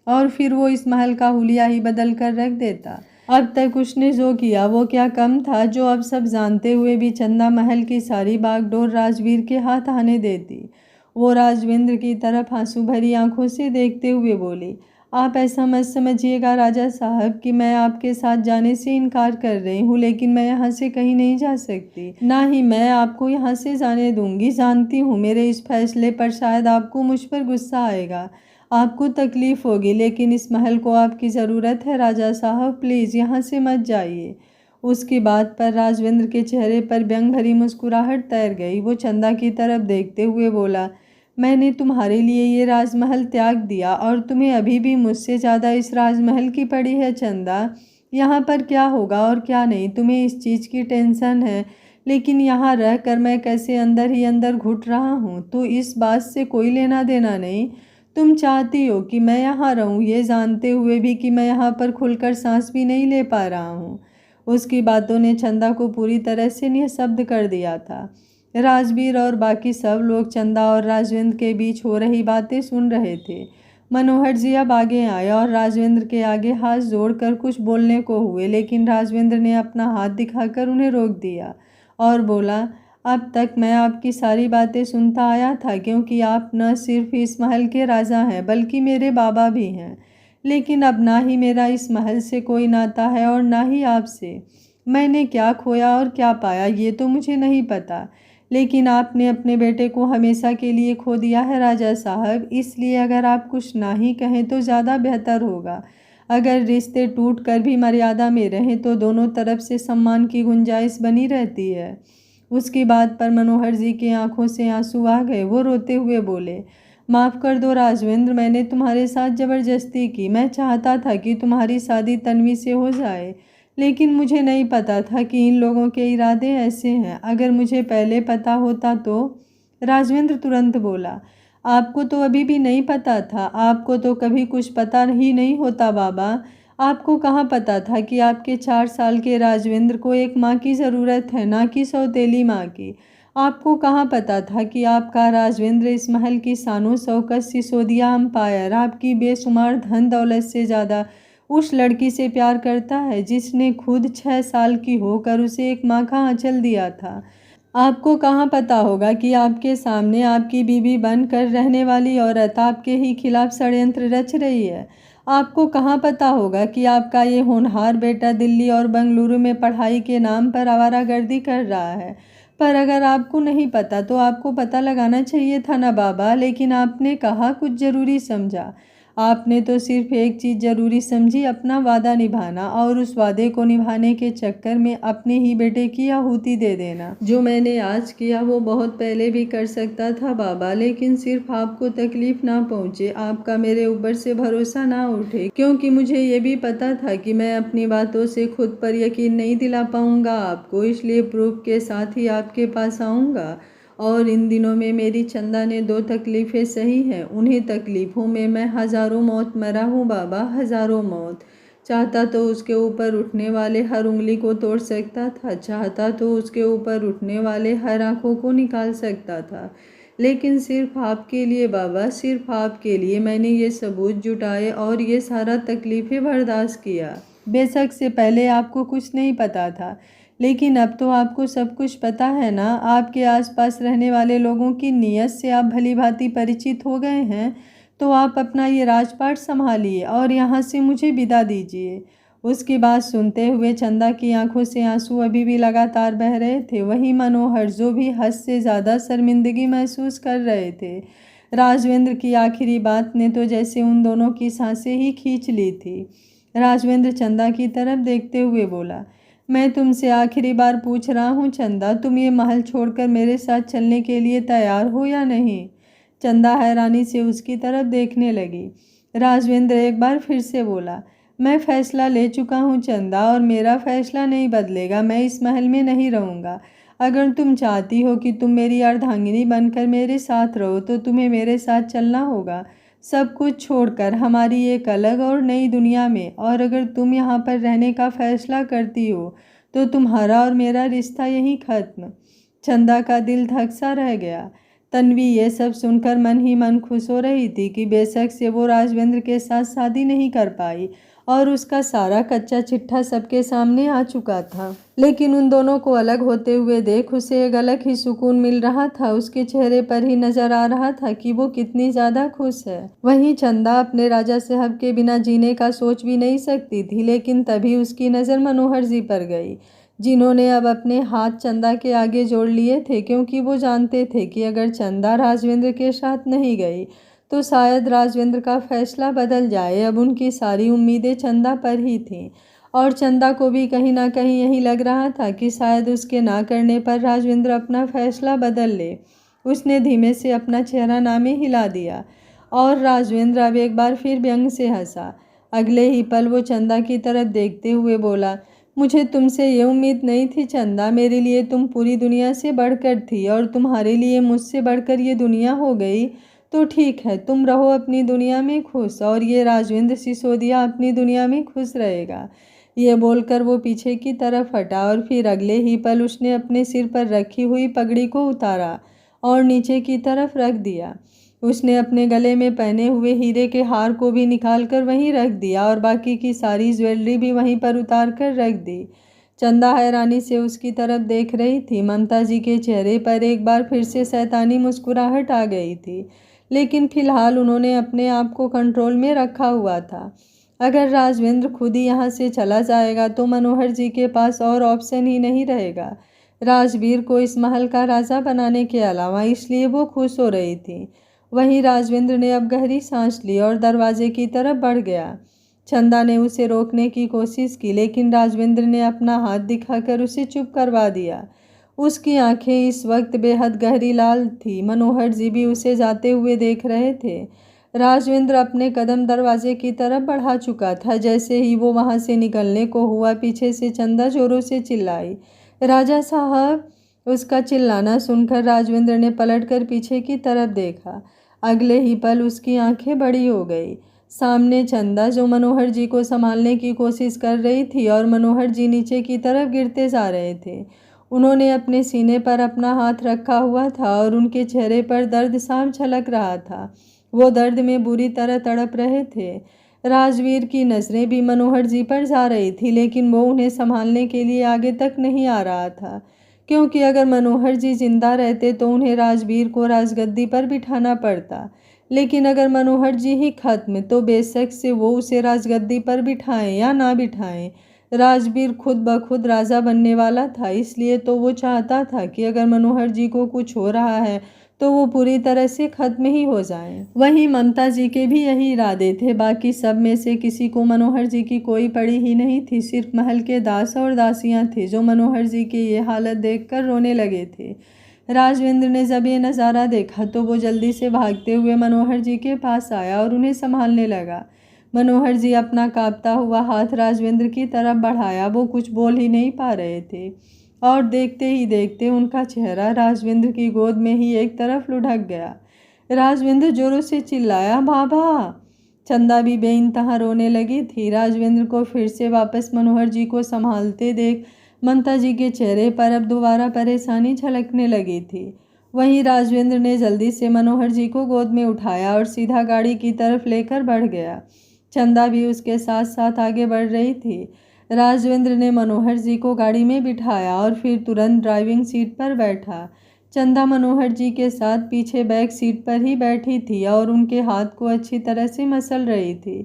और फिर वो इस महल का हुलिया ही बदल कर रख देता। अब तक उसने जो किया वो क्या कम था, जो अब सब जानते हुए भी चंदा महल की सारी बागडोर राजवीर के हाथ आने देती। वो राजवेंद्र की तरफ आंसू भरी आंखों से देखते हुए बोली, आप ऐसा मत समझिएगा राजा साहब कि मैं आपके साथ जाने से इनकार कर रही हूँ, लेकिन मैं यहाँ से कहीं नहीं जा सकती, ना ही मैं आपको यहाँ से जाने दूंगी। जानती हूँ मेरे इस फैसले पर शायद आपको मुझ पर गुस्सा आएगा, आपको तकलीफ होगी, लेकिन इस महल को आपकी ज़रूरत है राजा साहब, प्लीज़ यहाँ से मत जाइए। उसकी बात पर राजवेंद्र के चेहरे पर व्यंग भरी मुस्कुराहट तैर गई। वो चंदा की तरफ देखते हुए बोला, मैंने तुम्हारे लिए ये राजमहल त्याग दिया और तुम्हें अभी भी मुझसे ज़्यादा इस राजमहल की पड़ी है चंदा। यहाँ पर क्या होगा और क्या नहीं तुम्हें इस चीज़ की टेंशन है, लेकिन यहाँ रह कर मैं कैसे अंदर ही अंदर घुट रहा हूँ, तो इस बात से कोई लेना देना नहीं। तुम चाहती हो कि मैं यहाँ रहूँ, ये जानते हुए भी कि मैं यहाँ पर खुलकर सांस भी नहीं ले पा रहा हूँ। उसकी बातों ने चंदा को पूरी तरह से निःशब्द कर दिया था। राजवीर और बाकी सब लोग चंदा और राजवेंद्र के बीच हो रही बातें सुन रहे थे। मनोहर जी अब आगे आए और राजवेंद्र के आगे हाथ जोड़कर कुछ बोलने को हुए, लेकिन राजवेंद्र ने अपना हाथ दिखाकर उन्हें रोक दिया और बोला, अब तक मैं आपकी सारी बातें सुनता आया था, क्योंकि आप न सिर्फ इस महल के राजा हैं बल्कि मेरे बाबा भी हैं। लेकिन अब ना ही मेरा इस महल से कोई नाता है और ना ही आपसे। मैंने क्या खोया और क्या पाया ये तो मुझे नहीं पता, लेकिन आपने अपने बेटे को हमेशा के लिए खो दिया है राजा साहब, इसलिए अगर आप कुछ ना ही कहें तो ज़्यादा बेहतर होगा। अगर रिश्ते टूट कर भी मर्यादा में रहें तो दोनों तरफ से सम्मान की गुंजाइश बनी रहती है। उसकी बात पर मनोहर जी की आंखों से आंसू आ गए। वो रोते हुए बोले, माफ़ कर दो राजवेंद्र, मैंने तुम्हारे साथ ज़बरदस्ती की। मैं चाहता था कि तुम्हारी शादी तन्वी से हो जाए, लेकिन मुझे नहीं पता था कि इन लोगों के इरादे ऐसे हैं। अगर मुझे पहले पता होता तो। राजवेंद्र तुरंत बोला, आपको तो अभी भी नहीं पता था, आपको तो कभी कुछ पता ही नहीं होता बाबा। आपको कहाँ पता था कि आपके 4 साल के राजवेंद्र को एक माँ की ज़रूरत है, ना कि सौतेली माँ की। आपको कहाँ पता था कि आपका राजवेंद्र इस महल की शानो शौकत सिसोदिया अम्पायर आपकी बेशुमार धन दौलत से ज़्यादा उस लड़की से प्यार करता है जिसने खुद 6 साल की होकर उसे एक माँ का आंचल दिया था। आपको कहाँ पता होगा कि आपके सामने आपकी बीवी बनकर रहने वाली औरत आपके ही खिलाफ षड्यंत्र रच रही है। आपको कहाँ पता होगा कि आपका ये होनहार बेटा दिल्ली और बेंगलुरु में पढ़ाई के नाम पर आवारागर्दी कर रहा है। पर अगर आपको नहीं पता तो आपको पता लगाना चाहिए था ना बाबा, लेकिन आपने कहा कुछ ज़रूरी समझा। आपने तो सिर्फ एक चीज़ ज़रूरी समझी, अपना वादा निभाना, और उस वादे को निभाने के चक्कर में अपने ही बेटे की आहुति दे देना। जो मैंने आज किया वो बहुत पहले भी कर सकता था बाबा, लेकिन सिर्फ आपको तकलीफ ना पहुँचे, आपका मेरे ऊपर से भरोसा ना उठे, क्योंकि मुझे ये भी पता था कि मैं अपनी बातों से खुद पर यकीन नहीं दिला पाऊँगा आपको, इसलिए प्रूफ के साथ ही आपके पास आऊँगा। और इन दिनों में मेरी चंदा ने 2 तकलीफ़ें सही हैं, उन्हीं तकलीफ़ों में मैं हज़ारों मौत मरा हूँ बाबा, हज़ारों मौत। चाहता तो उसके ऊपर उठने वाले हर उंगली को तोड़ सकता था, चाहता तो उसके ऊपर उठने वाले हर आँखों को निकाल सकता था, लेकिन सिर्फ आपके लिए बाबा, सिर्फ आपके लिए मैंने ये सबूत जुटाए और ये सारा तकलीफ़ें बर्दाश्त किया। बेशक से पहले आपको कुछ नहीं पता था, लेकिन अब तो आपको सब कुछ पता है ना। आपके आसपास रहने वाले लोगों की नीयत से आप भली भांति परिचित हो गए हैं, तो आप अपना ये राजपाट संभालिए और यहाँ से मुझे विदा दीजिए। उसकी बात सुनते हुए चंदा की आंखों से आंसू अभी भी लगातार बह रहे थे। वहीं मनोहर, जो भी हद से ज़्यादा शर्मिंदगी महसूस कर रहे थे। राजवेंद्र की आखिरी बात ने तो जैसे उन दोनों की सांसें ही खींच ली थी। राजवेंद्र चंदा की तरफ देखते हुए बोला, मैं तुमसे आखिरी बार पूछ रहा हूँ चंदा, तुम ये महल छोड़कर मेरे साथ चलने के लिए तैयार हो या नहीं? चंदा हैरानी से उसकी तरफ देखने लगी। राजवेंद्र एक बार फिर से बोला, मैं फैसला ले चुका हूँ चंदा, और मेरा फैसला नहीं बदलेगा। मैं इस महल में नहीं रहूँगा। अगर तुम चाहती हो कि तुम मेरी अर्धांगिनी बनकर मेरे साथ रहो तो तुम्हें मेरे साथ चलना होगा, सब कुछ छोड़कर हमारी एक अलग और नई दुनिया में। और अगर तुम यहाँ पर रहने का फैसला करती हो तो तुम्हारा और मेरा रिश्ता यहीं खत्म। चंदा का दिल धक सा रह गया। तन्वी ये सब सुनकर मन ही मन खुश हो रही थी कि बेशक से वो राजवेंद्र के साथ शादी नहीं कर पाई और उसका सारा कच्चा चिट्ठा सबके सामने आ चुका था, लेकिन उन दोनों को अलग होते हुए देख उसे एक अलग ही सुकून मिल रहा था। उसके चेहरे पर ही नजर आ रहा था कि वो कितनी ज़्यादा खुश है। वहीं चंदा अपने राजा साहब के बिना जीने का सोच भी नहीं सकती थी, लेकिन तभी उसकी नज़र मनोहर जी पर गई, जिन्होंने अब अपने हाथ चंदा के आगे जोड़ लिए थे, क्योंकि वो जानते थे कि अगर चंदा राजवेंद्र के साथ नहीं गई तो शायद राजवेंद्र का फैसला बदल जाए। अब उनकी सारी उम्मीदें चंदा पर ही थीं, और चंदा को भी कहीं ना कहीं यही लग रहा था कि शायद उसके ना करने पर राजवेंद्र अपना फैसला बदल ले। उसने धीमे से अपना चेहरा नामे हिला दिया और राजवेंद्र अब एक बार फिर व्यंग से हंसा। अगले ही पल वो चंदा की तरफ देखते हुए बोला, मुझे तुमसे ये उम्मीद नहीं थी चंदा। मेरे लिए तुम पूरी दुनिया से बढ़कर थी, और तुम्हारे लिए मुझसे बढ़कर ये दुनिया हो गई तो ठीक है, तुम रहो अपनी दुनिया में खुश, और ये राजवेंद्र सिसोदिया अपनी दुनिया में खुश रहेगा। ये बोलकर वो पीछे की तरफ हटा और फिर अगले ही पल उसने अपने सिर पर रखी हुई पगड़ी को उतारा और नीचे की तरफ रख दिया। उसने अपने गले में पहने हुए हीरे के हार को भी निकाल कर वहीं रख दिया और बाकी की सारी ज्वेलरी भी वहीं पर उतार कर रख दी। चंदा हैरानी से उसकी तरफ देख रही थी। ममता जी के चेहरे पर एक बार फिर से शैतानी मुस्कुराहट आ गई थी, लेकिन फिलहाल उन्होंने अपने आप को कंट्रोल में रखा हुआ था। अगर राजवेंद्र खुद ही यहाँ से चला जाएगा तो मनोहर जी के पास और ऑप्शन ही नहीं रहेगा राजवीर को इस महल का राजा बनाने के अलावा, इसलिए वो खुश हो रही थी। वहीं राजवेंद्र ने अब गहरी सांस ली और दरवाजे की तरफ बढ़ गया। चंदा ने उसे रोकने की कोशिश की, लेकिन राजवेंद्र ने अपना हाथ दिखाकर उसे चुप करवा दिया। उसकी आंखें इस वक्त बेहद गहरी लाल थी। मनोहर जी भी उसे जाते हुए देख रहे थे। राजवेंद्र अपने कदम दरवाजे की तरफ बढ़ा चुका था। जैसे ही वो वहां से निकलने को हुआ, पीछे से चंदा जोरों से चिल्लाई, राजा साहब। उसका चिल्लाना सुनकर राजवेंद्र ने पलटकर पीछे की तरफ देखा। अगले ही पल उसकी आंखें बड़ी हो गई। सामने चंदा जो मनोहर जी को संभालने की कोशिश कर रही थी और मनोहर जी नीचे की तरफ गिरते जा रहे थे। उन्होंने अपने सीने पर अपना हाथ रखा हुआ था और उनके चेहरे पर दर्द साफ झलक रहा था। वो दर्द में बुरी तरह तड़प रहे थे। राजवीर की नज़रें भी मनोहर जी पर जा रही थी, लेकिन वो उन्हें संभालने के लिए आगे तक नहीं आ रहा था, क्योंकि अगर मनोहर जी जिंदा रहते तो उन्हें राजवीर को राजगद्दी पर बिठाना पड़ता। लेकिन अगर मनोहर जी ही खत्म तो बेशक से वो उसे राजगद्दी पर बिठाएं या ना बिठाएं, राजवीर खुद ब खुद राजा बनने वाला था। इसलिए तो वो चाहता था कि अगर मनोहर जी को कुछ हो रहा है तो वो पूरी तरह से खत्म ही हो जाएं। वहीं ममता जी के भी यही इरादे थे। बाकी सब में से किसी को मनोहर जी की कोई पड़ी ही नहीं थी। सिर्फ महल के दास और दासियां थे जो मनोहर जी की ये हालत देखकर रोने लगे थे। राजवेंद्र ने जब ये नज़ारा देखा तो वो जल्दी से भागते हुए मनोहर जी के पास आया और उन्हें संभालने लगा। मनोहर जी अपना कांपता हुआ हाथ राजवेंद्र की तरफ बढ़ाया। वो कुछ बोल ही नहीं पा रहे थे और देखते ही देखते उनका चेहरा राजवेंद्र की गोद में ही एक तरफ लुढ़क गया। राजवेंद्र जोरों से चिल्लाया, बाबा। चंदा भी बेइंतहा रोने लगी थी। राजवेंद्र को फिर से वापस मनोहर जी को संभालते देख ममता जी के चेहरे पर अब दोबारा परेशानी झलकने लगी थी। वहीं राजवेंद्र ने जल्दी से मनोहर जी को गोद में उठाया और सीधा गाड़ी की तरफ लेकर बढ़ गया। चंदा भी उसके साथ साथ आगे बढ़ रही थी। राजवेंद्र ने मनोहर जी को गाड़ी में बिठाया और फिर तुरंत ड्राइविंग सीट पर बैठा। चंदा मनोहर जी के साथ पीछे बैक सीट पर ही बैठी थी और उनके हाथ को अच्छी तरह से मसल रही थी।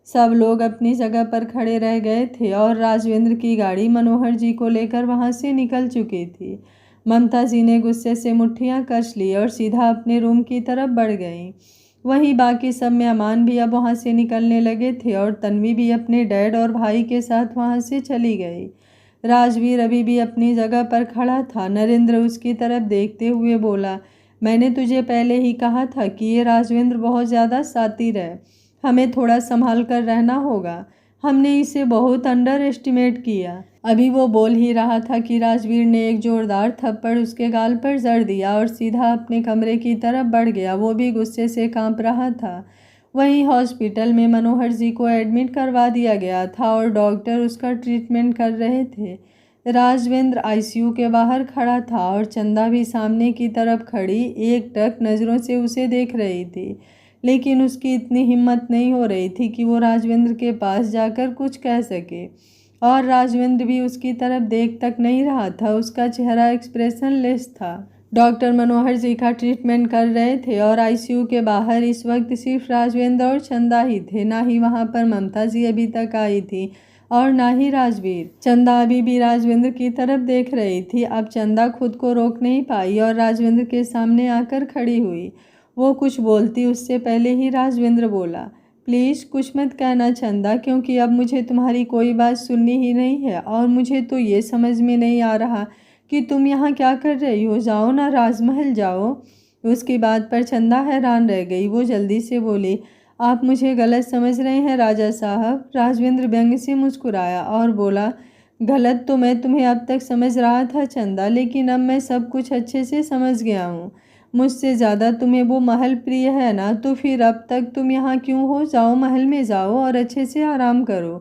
सब लोग अपनी जगह पर खड़े रह गए थे और राजवेंद्र की गाड़ी मनोहर जी को लेकर वहां से निकल चुकी थी। ममता जी ने गुस्से से मुट्ठियां कस ली और सीधा अपने रूम की तरफ बढ़ गईं। वहीं बाकी सब मेहमान भी अब वहां से निकलने लगे थे और तन्वी भी अपने डैड और भाई के साथ वहां से चली गई। राजवीर अभी भी अपनी जगह पर खड़ा था। नरेंद्र उसकी तरफ देखते हुए बोला, मैंने तुझे पहले ही कहा था कि ये राजवेंद्र बहुत ज़्यादा शातिर है। हमें थोड़ा संभाल कर रहना होगा। हमने इसे बहुत अंडर एस्टिमेट किया। अभी वो बोल ही रहा था कि राजवीर ने एक जोरदार थप्पड़ उसके गाल पर जड़ दिया और सीधा अपने कमरे की तरफ बढ़ गया। वो भी गुस्से से कांप रहा था। वहीं हॉस्पिटल में मनोहर जी को एडमिट करवा दिया गया था और डॉक्टर उसका ट्रीटमेंट कर रहे थे। राजवेंद्र आईसीयू के बाहर खड़ा था और चंदा भी सामने की तरफ खड़ी एकटक नज़रों से उसे देख रही थी। लेकिन उसकी इतनी हिम्मत नहीं हो रही थी कि वो राजवेंद्र के पास जाकर कुछ कह सके। और राजवेंद्र भी उसकी तरफ देख तक नहीं रहा था। उसका चेहरा एक्सप्रेशनलेस था। डॉक्टर मनोहर जी का ट्रीटमेंट कर रहे थे और आईसीयू के बाहर इस वक्त सिर्फ राजवेंद्र और चंदा ही थे। ना ही वहां पर ममता जी अभी तक आई थी और ना ही राजवीर। चंदा अभी भी राजवेंद्र की तरफ देख रही थी। अब चंदा खुद को रोक नहीं पाई और राजवेंद्र के सामने आकर खड़ी हुई। वो कुछ बोलती उससे पहले ही राजवेंद्र बोला, प्लीज़ कुछ मत कहना चंदा, क्योंकि अब मुझे तुम्हारी कोई बात सुननी ही नहीं है और मुझे तो ये समझ में नहीं आ रहा कि तुम यहाँ क्या कर रही हो। जाओ ना, राजमहल जाओ। उसकी बात पर चंदा हैरान रह गई। वो जल्दी से बोली, आप मुझे गलत समझ रहे हैं राजा साहब। राजवेंद्र व्यंग से मुस्कुराया और बोला, गलत तो मैं तुम्हें अब तक समझ रहा था चंदा, लेकिन अब मैं सब कुछ अच्छे से समझ गया हूँ। मुझसे ज़्यादा तुम्हें वो महल प्रिय है ना, तो फिर अब तक तुम यहाँ क्यों हो। जाओ, महल में जाओ और अच्छे से आराम करो।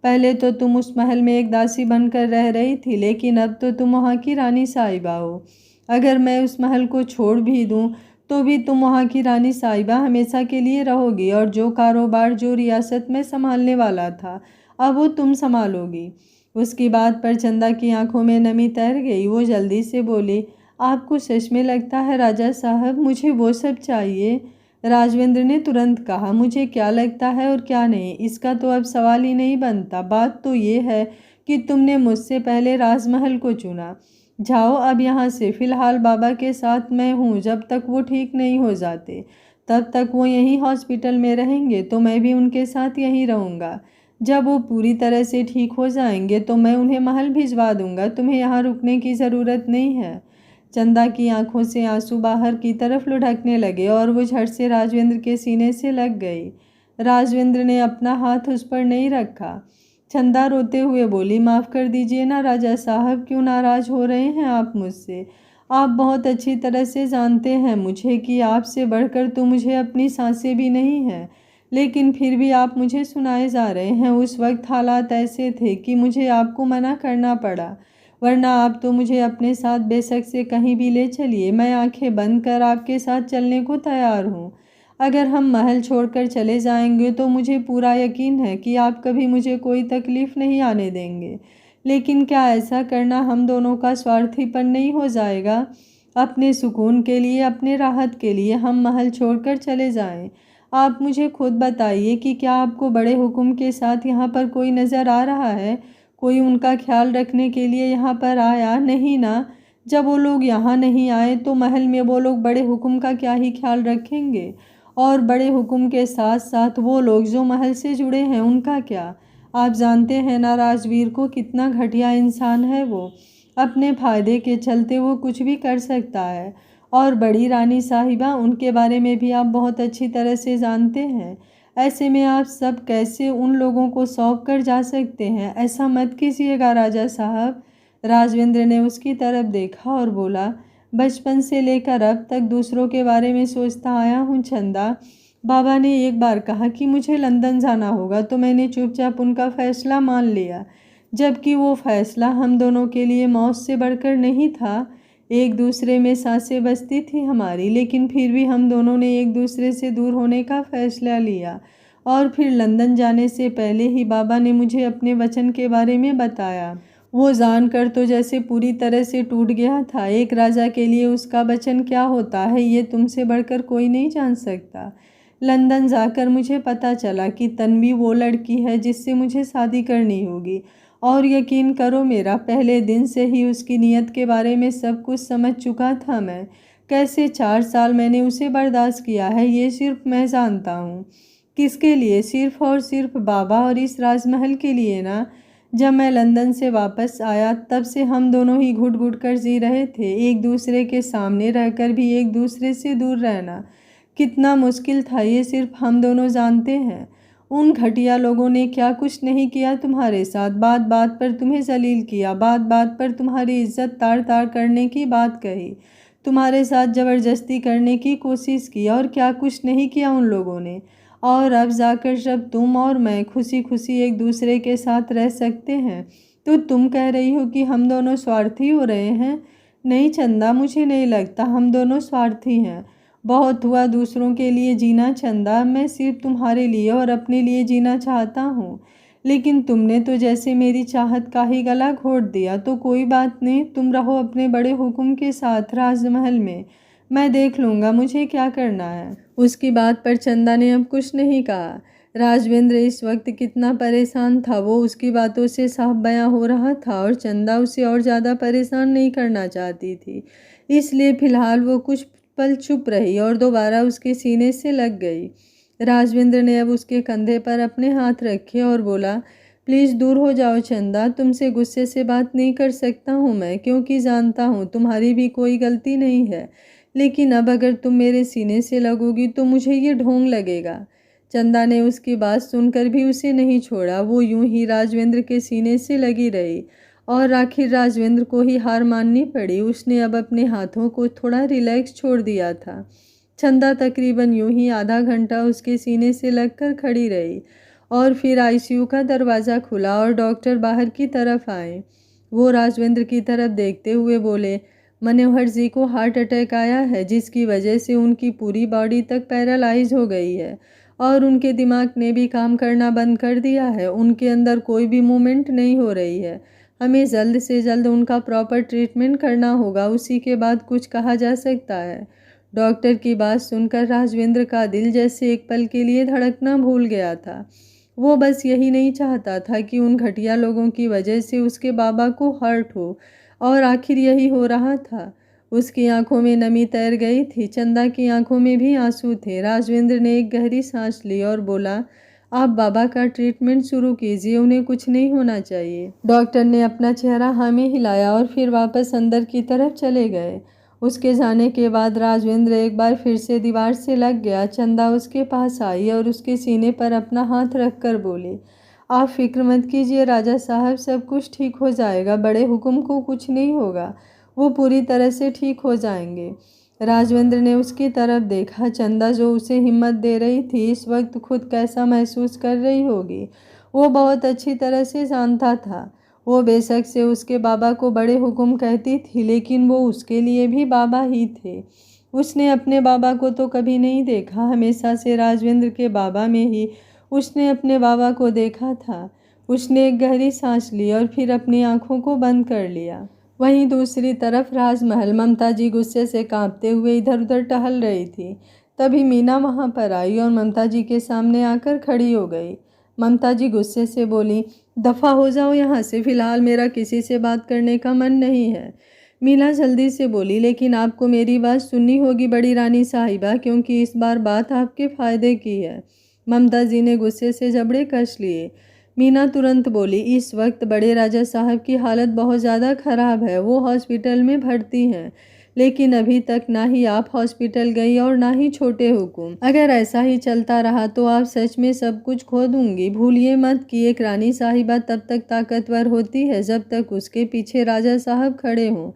पहले तो तुम उस महल में एक दासी बनकर रह रही थी, लेकिन अब तो तुम वहाँ की रानी साहिबा हो। अगर मैं उस महल को छोड़ भी दूँ तो भी तुम वहाँ की रानी साहिबा हमेशा के लिए रहोगी और जो कारोबार जो रियासत में संभालने वाला था अब वो तुम संभालोगी। उसकी बात पर चंदा की आंखों में नमी तैर गई। वो जल्दी से बोली, आपको सच में लगता है राजा साहब मुझे वो सब चाहिए। राजवेंद्र ने तुरंत कहा, मुझे क्या लगता है और क्या नहीं, इसका तो अब सवाल ही नहीं बनता। बात तो ये है कि तुमने मुझसे पहले राजमहल को चुना। जाओ अब यहाँ से। फ़िलहाल बाबा के साथ मैं हूँ। जब तक वो ठीक नहीं हो जाते तब तक वो यहीं हॉस्पिटल में रहेंगे, तो मैं भी उनके साथ यहीं रहूँगा। जब वो पूरी तरह से ठीक हो जाएंगे तो मैं उन्हें महल भिजवा दूँगा। तुम्हें यहाँ रुकने की ज़रूरत नहीं है। चंदा की आंखों से आंसू बाहर की तरफ लुढ़कने लगे और वो झट से राजवेंद्र के सीने से लग गई। राजवेंद्र ने अपना हाथ उस पर नहीं रखा। चंदा रोते हुए बोली, माफ़ कर दीजिए ना राजा साहब, क्यों नाराज़ हो रहे हैं आप मुझसे। आप बहुत अच्छी तरह से जानते हैं मुझे कि आपसे बढ़कर तो मुझे अपनी सांसें भी नहीं हैं, लेकिन फिर भी आप मुझे सुनाए जा रहे हैं। उस वक्त हालात ऐसे थे कि मुझे आपको मना करना पड़ा, वरना आप तो मुझे अपने साथ बेशक से कहीं भी ले चलिए, मैं आंखें बंद कर आपके साथ चलने को तैयार हूँ। अगर हम महल छोड़कर चले जाएंगे तो मुझे पूरा यकीन है कि आप कभी मुझे कोई तकलीफ़ नहीं आने देंगे। लेकिन क्या ऐसा करना हम दोनों का स्वार्थीपन नहीं हो जाएगा? अपने सुकून के लिए, अपने राहत के लिए हम महल छोड़कर चले जाएं। आप मुझे खुद बताइए कि क्या आपको बड़े हुक्म के साथ यहाँ पर कोई नज़र आ रहा है? कोई उनका ख्याल रखने के लिए यहाँ पर आया? नहीं ना। जब वो लोग यहाँ नहीं आए तो महल में वो लोग बड़े हुक्म का क्या ही ख्याल रखेंगे? और बड़े हुक्म के साथ साथ वो लोग जो महल से जुड़े हैं उनका क्या? आप जानते हैं ना राजवीर को कितना घटिया इंसान है वो। अपने फ़ायदे के चलते वो कुछ भी कर सकता है। और बड़ी रानी साहिबा, उनके बारे में भी आप बहुत अच्छी तरह से जानते हैं। ऐसे में आप सब कैसे उन लोगों को सौंप कर जा सकते हैं? ऐसा मत कीजिएगा राजा साहब। राजवेंद्र ने उसकी तरफ देखा और बोला, बचपन से लेकर अब तक दूसरों के बारे में सोचता आया हूँ चंदा। बाबा ने एक बार कहा कि मुझे लंदन जाना होगा तो मैंने चुपचाप उनका फ़ैसला मान लिया, जबकि वो फ़ैसला हम दोनों के लिए मौत से बढ़कर नहीं था। एक दूसरे में सांसें बजती थी हमारी, लेकिन फिर भी हम दोनों ने एक दूसरे से दूर होने का फ़ैसला लिया। और फिर लंदन जाने से पहले ही बाबा ने मुझे अपने वचन के बारे में बताया। वो जानकर तो जैसे पूरी तरह से टूट गया था। एक राजा के लिए उसका वचन क्या होता है ये तुमसे बढ़कर कोई नहीं जान सकता। लंदन जाकर मुझे पता चला कि तन्वी वो लड़की है जिससे मुझे शादी करनी होगी, और यकीन करो मेरा पहले दिन से ही उसकी नीयत के बारे में सब कुछ समझ चुका था मैं। कैसे 4 साल मैंने उसे बर्दाश्त किया है ये सिर्फ मैं जानता हूँ। किसके लिए? सिर्फ और सिर्फ बाबा और इस राजमहल के लिए ना। जब मैं लंदन से वापस आया तब से हम दोनों ही घुट घुट कर जी रहे थे, एक दूसरे के सामने रहकर भी एक दूसरे से दूर रहना कितना मुश्किल था ये सिर्फ हम दोनों जानते हैं। उन घटिया लोगों ने क्या कुछ नहीं किया तुम्हारे साथ। बात बात पर तुम्हें जलील किया, बात बात पर तुम्हारी इज्जत तार तार करने की बात कही, तुम्हारे साथ ज़बरदस्ती करने की कोशिश की, और क्या कुछ नहीं किया उन लोगों ने। और अब जाकर जब तुम और मैं खुशी खुशी एक दूसरे के साथ रह सकते हैं तो तुम कह रही हो कि हम दोनों स्वार्थी हो रहे हैं। नहीं चंदा, मुझे नहीं लगता हम दोनों स्वार्थी हैं। बहुत हुआ दूसरों के लिए जीना चंदा, मैं सिर्फ तुम्हारे लिए और अपने लिए जीना चाहता हूँ। लेकिन तुमने तो जैसे मेरी चाहत का ही गला घोट दिया। तो कोई बात नहीं, तुम रहो अपने बड़े हुक्म के साथ राजमहल में, मैं देख लूँगा मुझे क्या करना है। उसकी बात पर चंदा ने अब कुछ नहीं कहा। राजवेंद्र इस वक्त कितना परेशान था वो उसकी बातों से साफ बयां हो रहा था, और चंदा उसे और ज़्यादा परेशान नहीं करना चाहती थी। इसलिए फिलहाल वो कुछ पल चुप रही और दोबारा उसके सीने से लग गई। राजवेंद्र ने अब उसके कंधे पर अपने हाथ रखे और बोला, प्लीज़ दूर हो जाओ चंदा, तुमसे गुस्से से बात नहीं कर सकता हूँ मैं, क्योंकि जानता हूँ तुम्हारी भी कोई गलती नहीं है। लेकिन अब अगर तुम मेरे सीने से लगोगी तो मुझे ये ढोंग लगेगा। चंदा ने उसकी बात सुनकर भी उसे नहीं छोड़ा। वो यूं ही राजवेंद्र के सीने से लगी रही और आखिर राजवेंद्र को ही हार माननी पड़ी। उसने अब अपने हाथों को थोड़ा रिलैक्स छोड़ दिया था। चंदा तकरीबन यूं ही आधा घंटा उसके सीने से लगकर खड़ी रही, और फिर आईसीयू का दरवाज़ा खुला और डॉक्टर बाहर की तरफ आए। वो राजवेंद्र की तरफ देखते हुए बोले, मनोहर जी को हार्ट अटैक आया है, जिसकी वजह से उनकी पूरी बॉडी तक पैरालाइज हो गई है और उनके दिमाग ने भी काम करना बंद कर दिया है। उनके अंदर कोई भी मूवमेंट नहीं हो रही है। हमें जल्द से जल्द उनका प्रॉपर ट्रीटमेंट करना होगा, उसी के बाद कुछ कहा जा सकता है। डॉक्टर की बात सुनकर राजवेंद्र का दिल जैसे एक पल के लिए धड़कना भूल गया था। वो बस यही नहीं चाहता था कि उन घटिया लोगों की वजह से उसके बाबा को हर्ट हो, और आखिर यही हो रहा था। उसकी आंखों में नमी तैर गई थी, चंदा की आंखों में भी आंसू थे। राजवेंद्र ने एक गहरी सांस ली और बोला, आप बाबा का ट्रीटमेंट शुरू कीजिए, उन्हें कुछ नहीं होना चाहिए। डॉक्टर ने अपना चेहरा हाँ में हिलाया और फिर वापस अंदर की तरफ चले गए। उसके जाने के बाद राजवेंद्र एक बार फिर से दीवार से लग गया। चंदा उसके पास आई और उसके सीने पर अपना हाथ रखकर बोली, आप फिक्र मत कीजिए राजा साहब, सब कुछ ठीक हो जाएगा, बड़े हुक्म को कुछ नहीं होगा। वो पूरी तरह से ठीक हो जाएंगे। राजवेंद्र ने उसकी तरफ देखा। चंदा जो उसे हिम्मत दे रही थी इस वक्त खुद कैसा महसूस कर रही होगी वो बहुत अच्छी तरह से जानता था। वो बेशक से उसके बाबा को बड़े हुक्म कहती थी लेकिन वो उसके लिए भी बाबा ही थे। उसने अपने बाबा को तो कभी नहीं देखा, हमेशा से राजवेंद्र के बाबा में ही उसने अपने बाबा को देखा था। उसने एक गहरी सांस ली और फिर अपनी आंखों को बंद कर लिया। वहीं दूसरी तरफ राजमहल ममता जी गुस्से से कांपते हुए इधर उधर टहल रही थी। तभी मीना वहां पर आई और ममता जी के सामने आकर खड़ी हो गई। ममता जी गुस्से से बोली, दफ़ा हो जाओ यहाँ से, फिलहाल मेरा किसी से बात करने का मन नहीं है। मीना जल्दी से बोली, लेकिन आपको मेरी बात सुननी होगी बड़ी रानी साहिबा, क्योंकि इस बार बात आपके फ़ायदे की है। ममता जी ने गुस्से से जबड़े कस लिए। मीना तुरंत बोली, इस वक्त बड़े राजा साहब की हालत बहुत ज़्यादा ख़राब है, वो हॉस्पिटल में भर्ती हैं, लेकिन अभी तक ना ही आप हॉस्पिटल गई और ना ही छोटे हुकुम। अगर ऐसा ही चलता रहा तो आप सच में सब कुछ खो दूंगी। भूलिए मत कि एक रानी साहिबा तब तक ताकतवर होती है जब तक उसके पीछे राजा साहब खड़े हों।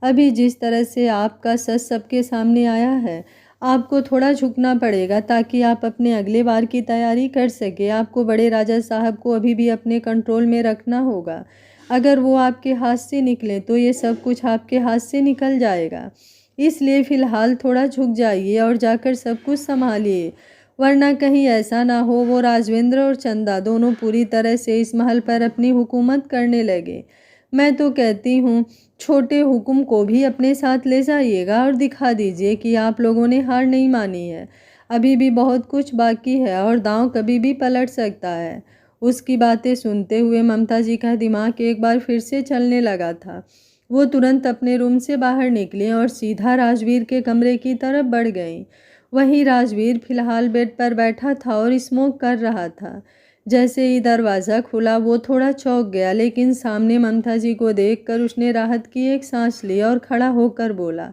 अभी जिस तरह से आपका सच सबके सामने आया है, आपको थोड़ा झुकना पड़ेगा ताकि आप अपने अगले बार की तैयारी कर सके। आपको बड़े राजा साहब को अभी भी अपने कंट्रोल में रखना होगा। अगर वो आपके हाथ से निकले तो ये सब कुछ आपके हाथ से निकल जाएगा। इसलिए फ़िलहाल थोड़ा झुक जाइए और जाकर सब कुछ संभालिए, वरना कहीं ऐसा ना हो वो राजवेंद्र और चंदा दोनों पूरी तरह से इस महल पर अपनी हुकूमत करने लगे। मैं तो कहती हूँ छोटे हुकुम को भी अपने साथ ले जाइएगा और दिखा दीजिए कि आप लोगों ने हार नहीं मानी है। अभी भी बहुत कुछ बाकी है और दांव कभी भी पलट सकता है। उसकी बातें सुनते हुए ममता जी का दिमाग एक बार फिर से चलने लगा था। वो तुरंत अपने रूम से बाहर निकली और सीधा राजवीर के कमरे की तरफ बढ़ गई। वहीं राजवीर फिलहाल बेड पर बैठा था और स्मोक कर रहा था। जैसे ही दरवाज़ा खुला वो थोड़ा चौंक गया, लेकिन सामने ममता जी को देखकर उसने राहत की एक सांस ली और खड़ा होकर बोला,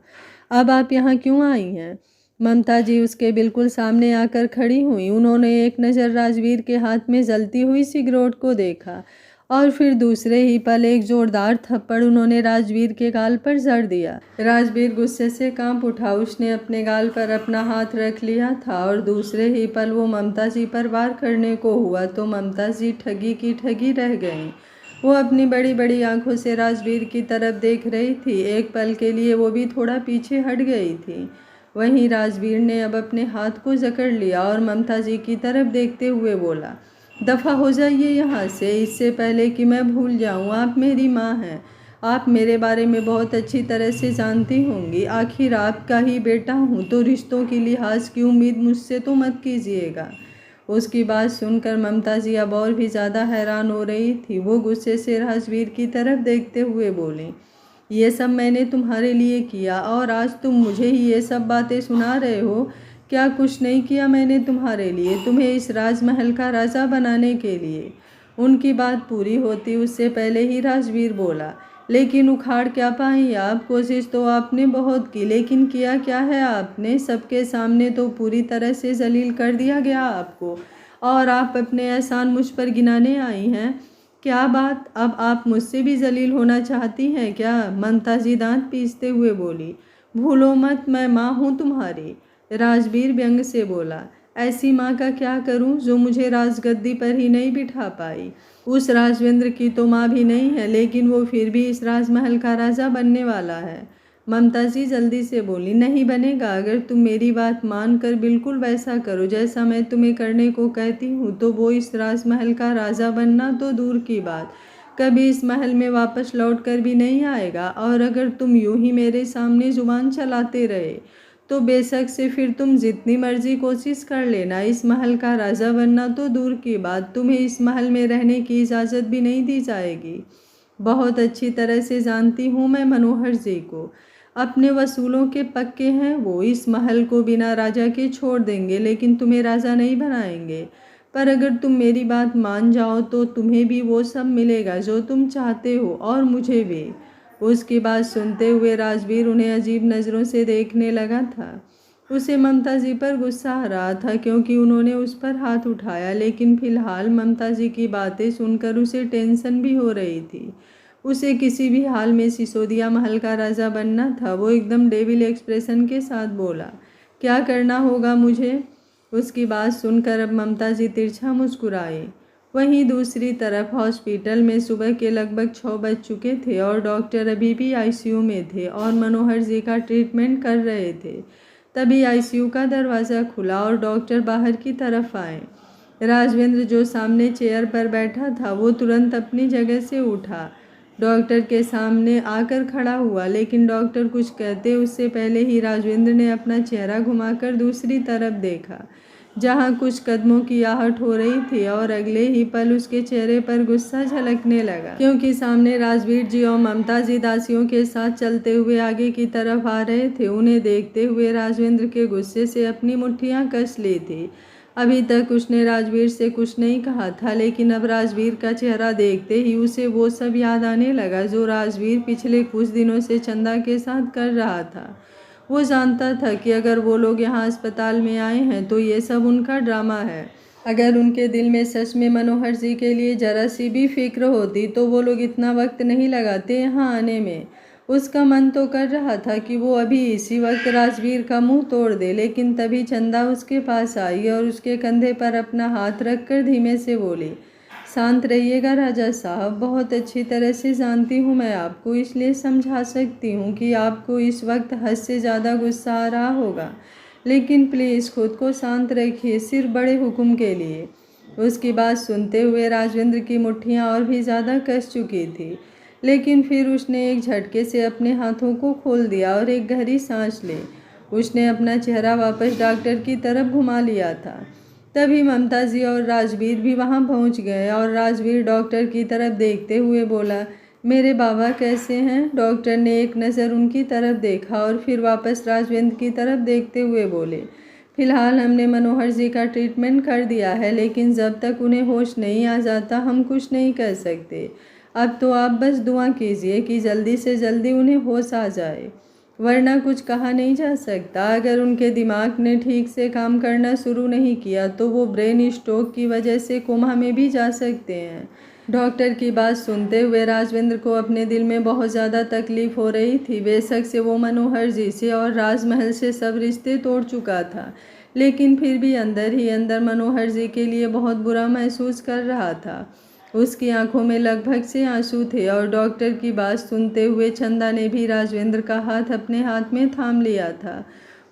अब आप यहाँ क्यों आई हैं? ममता जी उसके बिल्कुल सामने आकर खड़ी हुई। उन्होंने एक नज़र राजवीर के हाथ में जलती हुई सिगरेट को देखा और फिर दूसरे ही पल एक जोरदार थप्पड़ उन्होंने राजवीर के गाल पर जड़ दिया। राजवीर गुस्से से कांप उठा। उसने अपने गाल पर अपना हाथ रख लिया था और दूसरे ही पल वो ममता जी पर वार करने को हुआ तो ममता जी ठगी की ठगी रह गईं। वो अपनी बड़ी बड़ी आंखों से राजवीर की तरफ देख रही थी। एक पल के लिए वो भी थोड़ा पीछे हट गई थी। वहीं राजवीर ने अब अपने हाथ को जकड़ लिया और ममता जी की तरफ देखते हुए बोला, दफ़ा हो जाइए यहाँ से, इससे पहले कि मैं भूल जाऊँ। आप मेरी माँ हैं, आप मेरे बारे में बहुत अच्छी तरह से जानती होंगी। आखिर आपका ही बेटा हूँ, तो रिश्तों की लिहाज की उम्मीद मुझसे तो मत कीजिएगा। उसकी बात सुनकर ममता जी अब और भी ज़्यादा हैरान हो रही थी। वो गुस्से से राजवीर की तरफ देखते हुए बोली, ये सब मैंने तुम्हारे लिए किया और आज तुम मुझे ही ये सब बातें सुना रहे हो? क्या कुछ नहीं किया मैंने तुम्हारे लिए, तुम्हें इस राजमहल का राजा बनाने के लिए? उनकी बात पूरी होती उससे पहले ही राजवीर बोला, लेकिन उखाड़ क्या पाई आप? कोशिश तो आपने बहुत की, लेकिन किया क्या है आपने? सबके सामने तो पूरी तरह से जलील कर दिया गया आपको और आप अपने एहसान मुझ पर गिनाने आई हैं। क्या बात, अब आप मुझसे भी जलील होना चाहती हैं क्या? ममता जी दांत पीसते हुए बोली, भूलो मत मैं माँ हूँ तुम्हारी। राजवीर व्यंग से बोला, ऐसी माँ का क्या करूँ जो मुझे राजगद्दी पर ही नहीं बिठा पाई? उस राजवेंद्र की तो माँ भी नहीं है, लेकिन वो फिर भी इस राजमहल का राजा बनने वाला है। ममता जी जल्दी से बोली, नहीं बनेगा। अगर तुम मेरी बात मान कर बिल्कुल वैसा करो जैसा मैं तुम्हें करने को कहती हूँ तो वो इस राजमहल का राजा बनना तो दूर की बात, कभी इस महल में वापस लौट कर भी नहीं आएगा। और अगर तुम यूं ही मेरे सामने जुबान चलाते रहे तो बेशक से फिर तुम जितनी मर्जी कोशिश कर लेना, इस महल का राजा बनना तो दूर की बात, तुम्हें इस महल में रहने की इजाज़त भी नहीं दी जाएगी। बहुत अच्छी तरह से जानती हूँ मैं मनोहर जी को, अपने वसूलों के पक्के हैं वो। इस महल को बिना राजा के छोड़ देंगे, लेकिन तुम्हें राजा नहीं बनाएंगे। पर अगर तुम मेरी बात मान जाओ तो तुम्हें भी वो सब मिलेगा जो तुम चाहते हो और मुझे भी। उसकी बात सुनते हुए राजवीर उन्हें अजीब नज़रों से देखने लगा था। उसे ममता जी पर गुस्सा आ रहा था क्योंकि उन्होंने उस पर हाथ उठाया, लेकिन फिलहाल ममता जी की बातें सुनकर उसे टेंशन भी हो रही थी। उसे किसी भी हाल में सिसोदिया महल का राजा बनना था। वो एकदम डेविल एक्सप्रेशन के साथ बोला, क्या करना होगा मुझे? उसकी बात सुनकर अब ममता जी तिरछा मुस्कुराई। वहीं दूसरी तरफ हॉस्पिटल में सुबह के लगभग 6 बज चुके थे और डॉक्टर अभी भी आईसीयू में थे और मनोहर जी का ट्रीटमेंट कर रहे थे। तभी आईसीयू का दरवाज़ा खुला और डॉक्टर बाहर की तरफ आए। राजवेंद्र जो सामने चेयर पर बैठा था वो तुरंत अपनी जगह से उठा, डॉक्टर के सामने आकर खड़ा हुआ, लेकिन डॉक्टर कुछ कहते उससे पहले ही राजवेंद्र ने अपना चेहरा घुमाकर दूसरी तरफ देखा जहां कुछ कदमों की आहट हो रही थी और अगले ही पल उसके चेहरे पर गुस्सा झलकने लगा, क्योंकि सामने राजवीर जी और ममता जी दासियों के साथ चलते हुए आगे की तरफ आ रहे थे। उन्हें देखते हुए राजवेंद्र के गुस्से से अपनी मुट्ठियां कस ली थी। अभी तक उसने राजवीर से कुछ नहीं कहा था, लेकिन अब राजवीर का चेहरा देखते ही उसे वो सब याद आने लगा जो राजवीर पिछले कुछ दिनों से चंदा के साथ कर रहा था। वो जानता था कि अगर वो लोग यहाँ अस्पताल में आए हैं तो ये सब उनका ड्रामा है। अगर उनके दिल में सच में मनोहर जी के लिए जरा सी भी फिक्र होती तो वो लोग इतना वक्त नहीं लगाते यहाँ आने में। उसका मन तो कर रहा था कि वो अभी इसी वक्त राजवीर का मुंह तोड़ दे, लेकिन तभी चंदा उसके पास आई और उसके कंधे पर अपना हाथ रखकर धीमे से बोली, शांत रहिएगा राजा साहब, बहुत अच्छी तरह से जानती हूँ मैं आपको, इसलिए समझा सकती हूँ कि आपको इस वक्त हद से ज़्यादा गुस्सा आ रहा होगा, लेकिन प्लीज़ खुद को शांत रखिए, सिर्फ बड़े हुक्म के लिए। उसकी बात सुनते हुए राजवेंद्र की मुट्ठियाँ और भी ज़्यादा कस चुकी थी, लेकिन फिर उसने एक झटके से अपने हाथों को खोल दिया और एक गहरी सांस ली। उसने अपना चेहरा वापस डॉक्टर की तरफ घुमा लिया था। तभी ममता जी और राजवीर भी वहां पहुंच गए और राजवीर डॉक्टर की तरफ देखते हुए बोला, मेरे बाबा कैसे हैं? डॉक्टर ने एक नज़र उनकी तरफ देखा और फिर वापस राजवेंद्र की तरफ देखते हुए बोले, फिलहाल हमने मनोहर जी का ट्रीटमेंट कर दिया है, लेकिन जब तक उन्हें होश नहीं आ जाता हम कुछ नहीं कर सकते। अब तो आप बस दुआ कीजिए कि जल्दी से जल्दी उन्हें होश आ जाए, वरना कुछ कहा नहीं जा सकता। अगर उनके दिमाग ने ठीक से काम करना शुरू नहीं किया तो वो ब्रेन स्ट्रोक की वजह से कोमा में भी जा सकते हैं। डॉक्टर की बात सुनते हुए राजवेंद्र को अपने दिल में बहुत ज़्यादा तकलीफ हो रही थी। बेशक से वो मनोहर जी से और राजमहल से सब रिश्ते तोड़ चुका था, लेकिन फिर भी अंदर ही अंदर मनोहर जी के लिए बहुत बुरा महसूस कर रहा था। उसकी आंखों में लगभग से आंसू थे और डॉक्टर की बात सुनते हुए चंदा ने भी राजवेंद्र का हाथ अपने हाथ में थाम लिया था।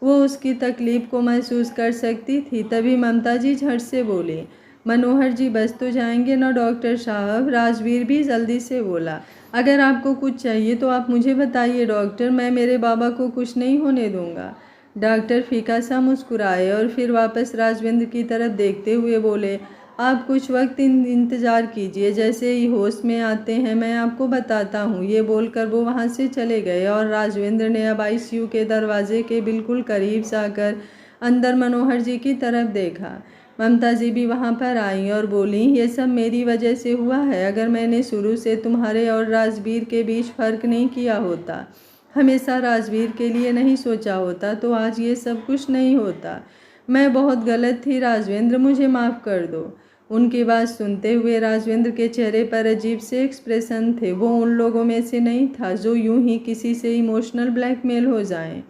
वो उसकी तकलीफ को महसूस कर सकती थी। तभी ममता जी झट से बोली, मनोहर जी बस तो जाएंगे ना डॉक्टर साहब? राजवीर भी जल्दी से बोला, अगर आपको कुछ चाहिए तो आप मुझे बताइए डॉक्टर, मैं मेरे बाबा को कुछ नहीं होने दूंगा। डॉक्टर फीका सा मुस्कुराए और फिर वापस राजवेंद्र की तरफ देखते हुए बोले, आप कुछ वक्त इंतज़ार कीजिए, जैसे ही होश में आते हैं मैं आपको बताता हूँ। ये बोलकर वो वहाँ से चले गए और राजवेंद्र ने अब आईसीयू के दरवाजे के बिल्कुल करीब जाकर अंदर मनोहर जी की तरफ देखा। ममता जी भी वहाँ पर आई और बोली, ये सब मेरी वजह से हुआ है। अगर मैंने शुरू से तुम्हारे और राजवीर के बीच फ़र्क नहीं किया होता, हमेशा राजवीर के लिए नहीं सोचा होता, तो आज ये सब कुछ नहीं होता। मैं बहुत गलत थी राजवेंद्र, मुझे माफ़ कर दो। उनकी बात सुनते हुए राजवेंद्र के चेहरे पर अजीब से एक्सप्रेशन थे। वो उन लोगों में से नहीं था जो यूं ही किसी से इमोशनल ब्लैकमेल हो जाएं।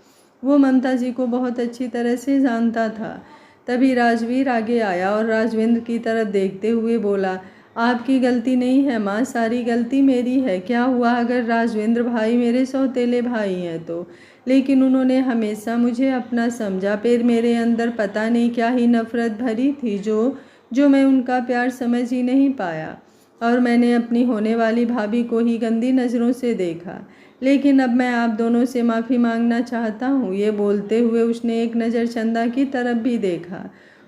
वो ममता जी को बहुत अच्छी तरह से जानता था। तभी राजवीर आगे आया और राजवेंद्र की तरफ देखते हुए बोला, आपकी गलती नहीं है माँ, सारी गलती मेरी है। क्या हुआ अगर राजवेंद्र भाई मेरे सौतेले भाई हैं तो? लेकिन उन्होंने हमेशा मुझे अपना समझा। फिर मेरे अंदर पता नहीं क्या ही नफ़रत भरी थी जो मैं उनका प्यार समझ ही नहीं पाया, और मैंने अपनी होने वाली भाभी को ही गंदी नज़रों से देखा। लेकिन अब मैं आप दोनों से माफ़ी मांगना चाहता हूँ। ये बोलते हुए उसने एक नज़र चंदा की तरफ भी देखा।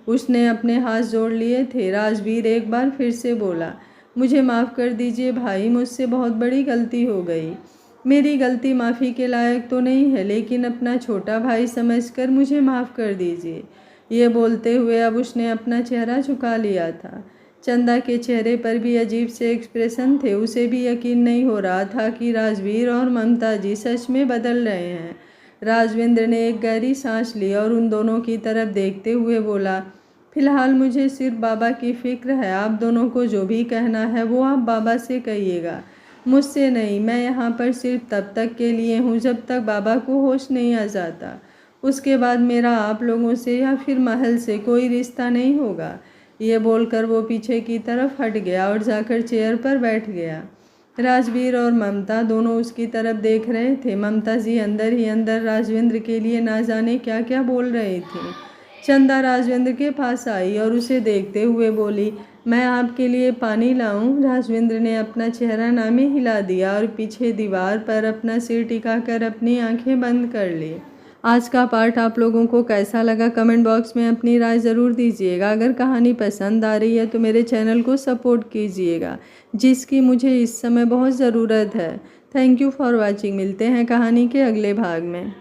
उसने अपने हाथ जोड़ लिए थे। राजवीर एक बार फिर से बोला, मुझे माफ़ कर दीजिए भाई, मुझसे बहुत बड़ी गलती हो गई। मेरी गलती माफ़ी के लायक तो नहीं है, लेकिन अपना छोटा भाई समझकर मुझे माफ़ कर दीजिए। ये बोलते हुए अब उसने अपना चेहरा झुका लिया था। चंदा के चेहरे पर भी अजीब से एक्सप्रेशन थे। उसे भी यकीन नहीं हो रहा था कि राजवीर और ममता जी सच में बदल रहे हैं। राजवेंद्र ने एक गहरी सांस ली और उन दोनों की तरफ देखते हुए बोला, फिलहाल मुझे सिर्फ बाबा की फ़िक्र है। आप दोनों को जो भी कहना है वो आप बाबा से कहिएगा। मुझसे नहीं, मैं यहाँ पर सिर्फ तब तक के लिए हूँ जब तक बाबा को होश नहीं आ जाता। उसके बाद मेरा आप लोगों से या फिर महल से कोई रिश्ता नहीं होगा। ये बोलकर वो पीछे की तरफ हट गया और जाकर चेयर पर बैठ गया। राजवीर और ममता दोनों उसकी तरफ देख रहे थे। ममता जी अंदर ही अंदर राजवेंद्र के लिए ना जाने क्या क्या बोल रही थी। चंदा राजवेंद्र के पास आई और उसे देखते हुए बोली, मैं आपके लिए पानी लाऊं? राजवेंद्र ने अपना चेहरा ना में हिला दिया और पीछे दीवार पर अपना सिर टिकाकर अपनी आंखें बंद कर ली। आज का पार्ट आप लोगों को कैसा लगा कमेंट बॉक्स में अपनी राय ज़रूर दीजिएगा। अगर कहानी पसंद आ रही है तो मेरे चैनल को सपोर्ट कीजिएगा, जिसकी मुझे इस समय बहुत ज़रूरत है। Thank you for watching. मिलते हैं कहानी के अगले भाग में।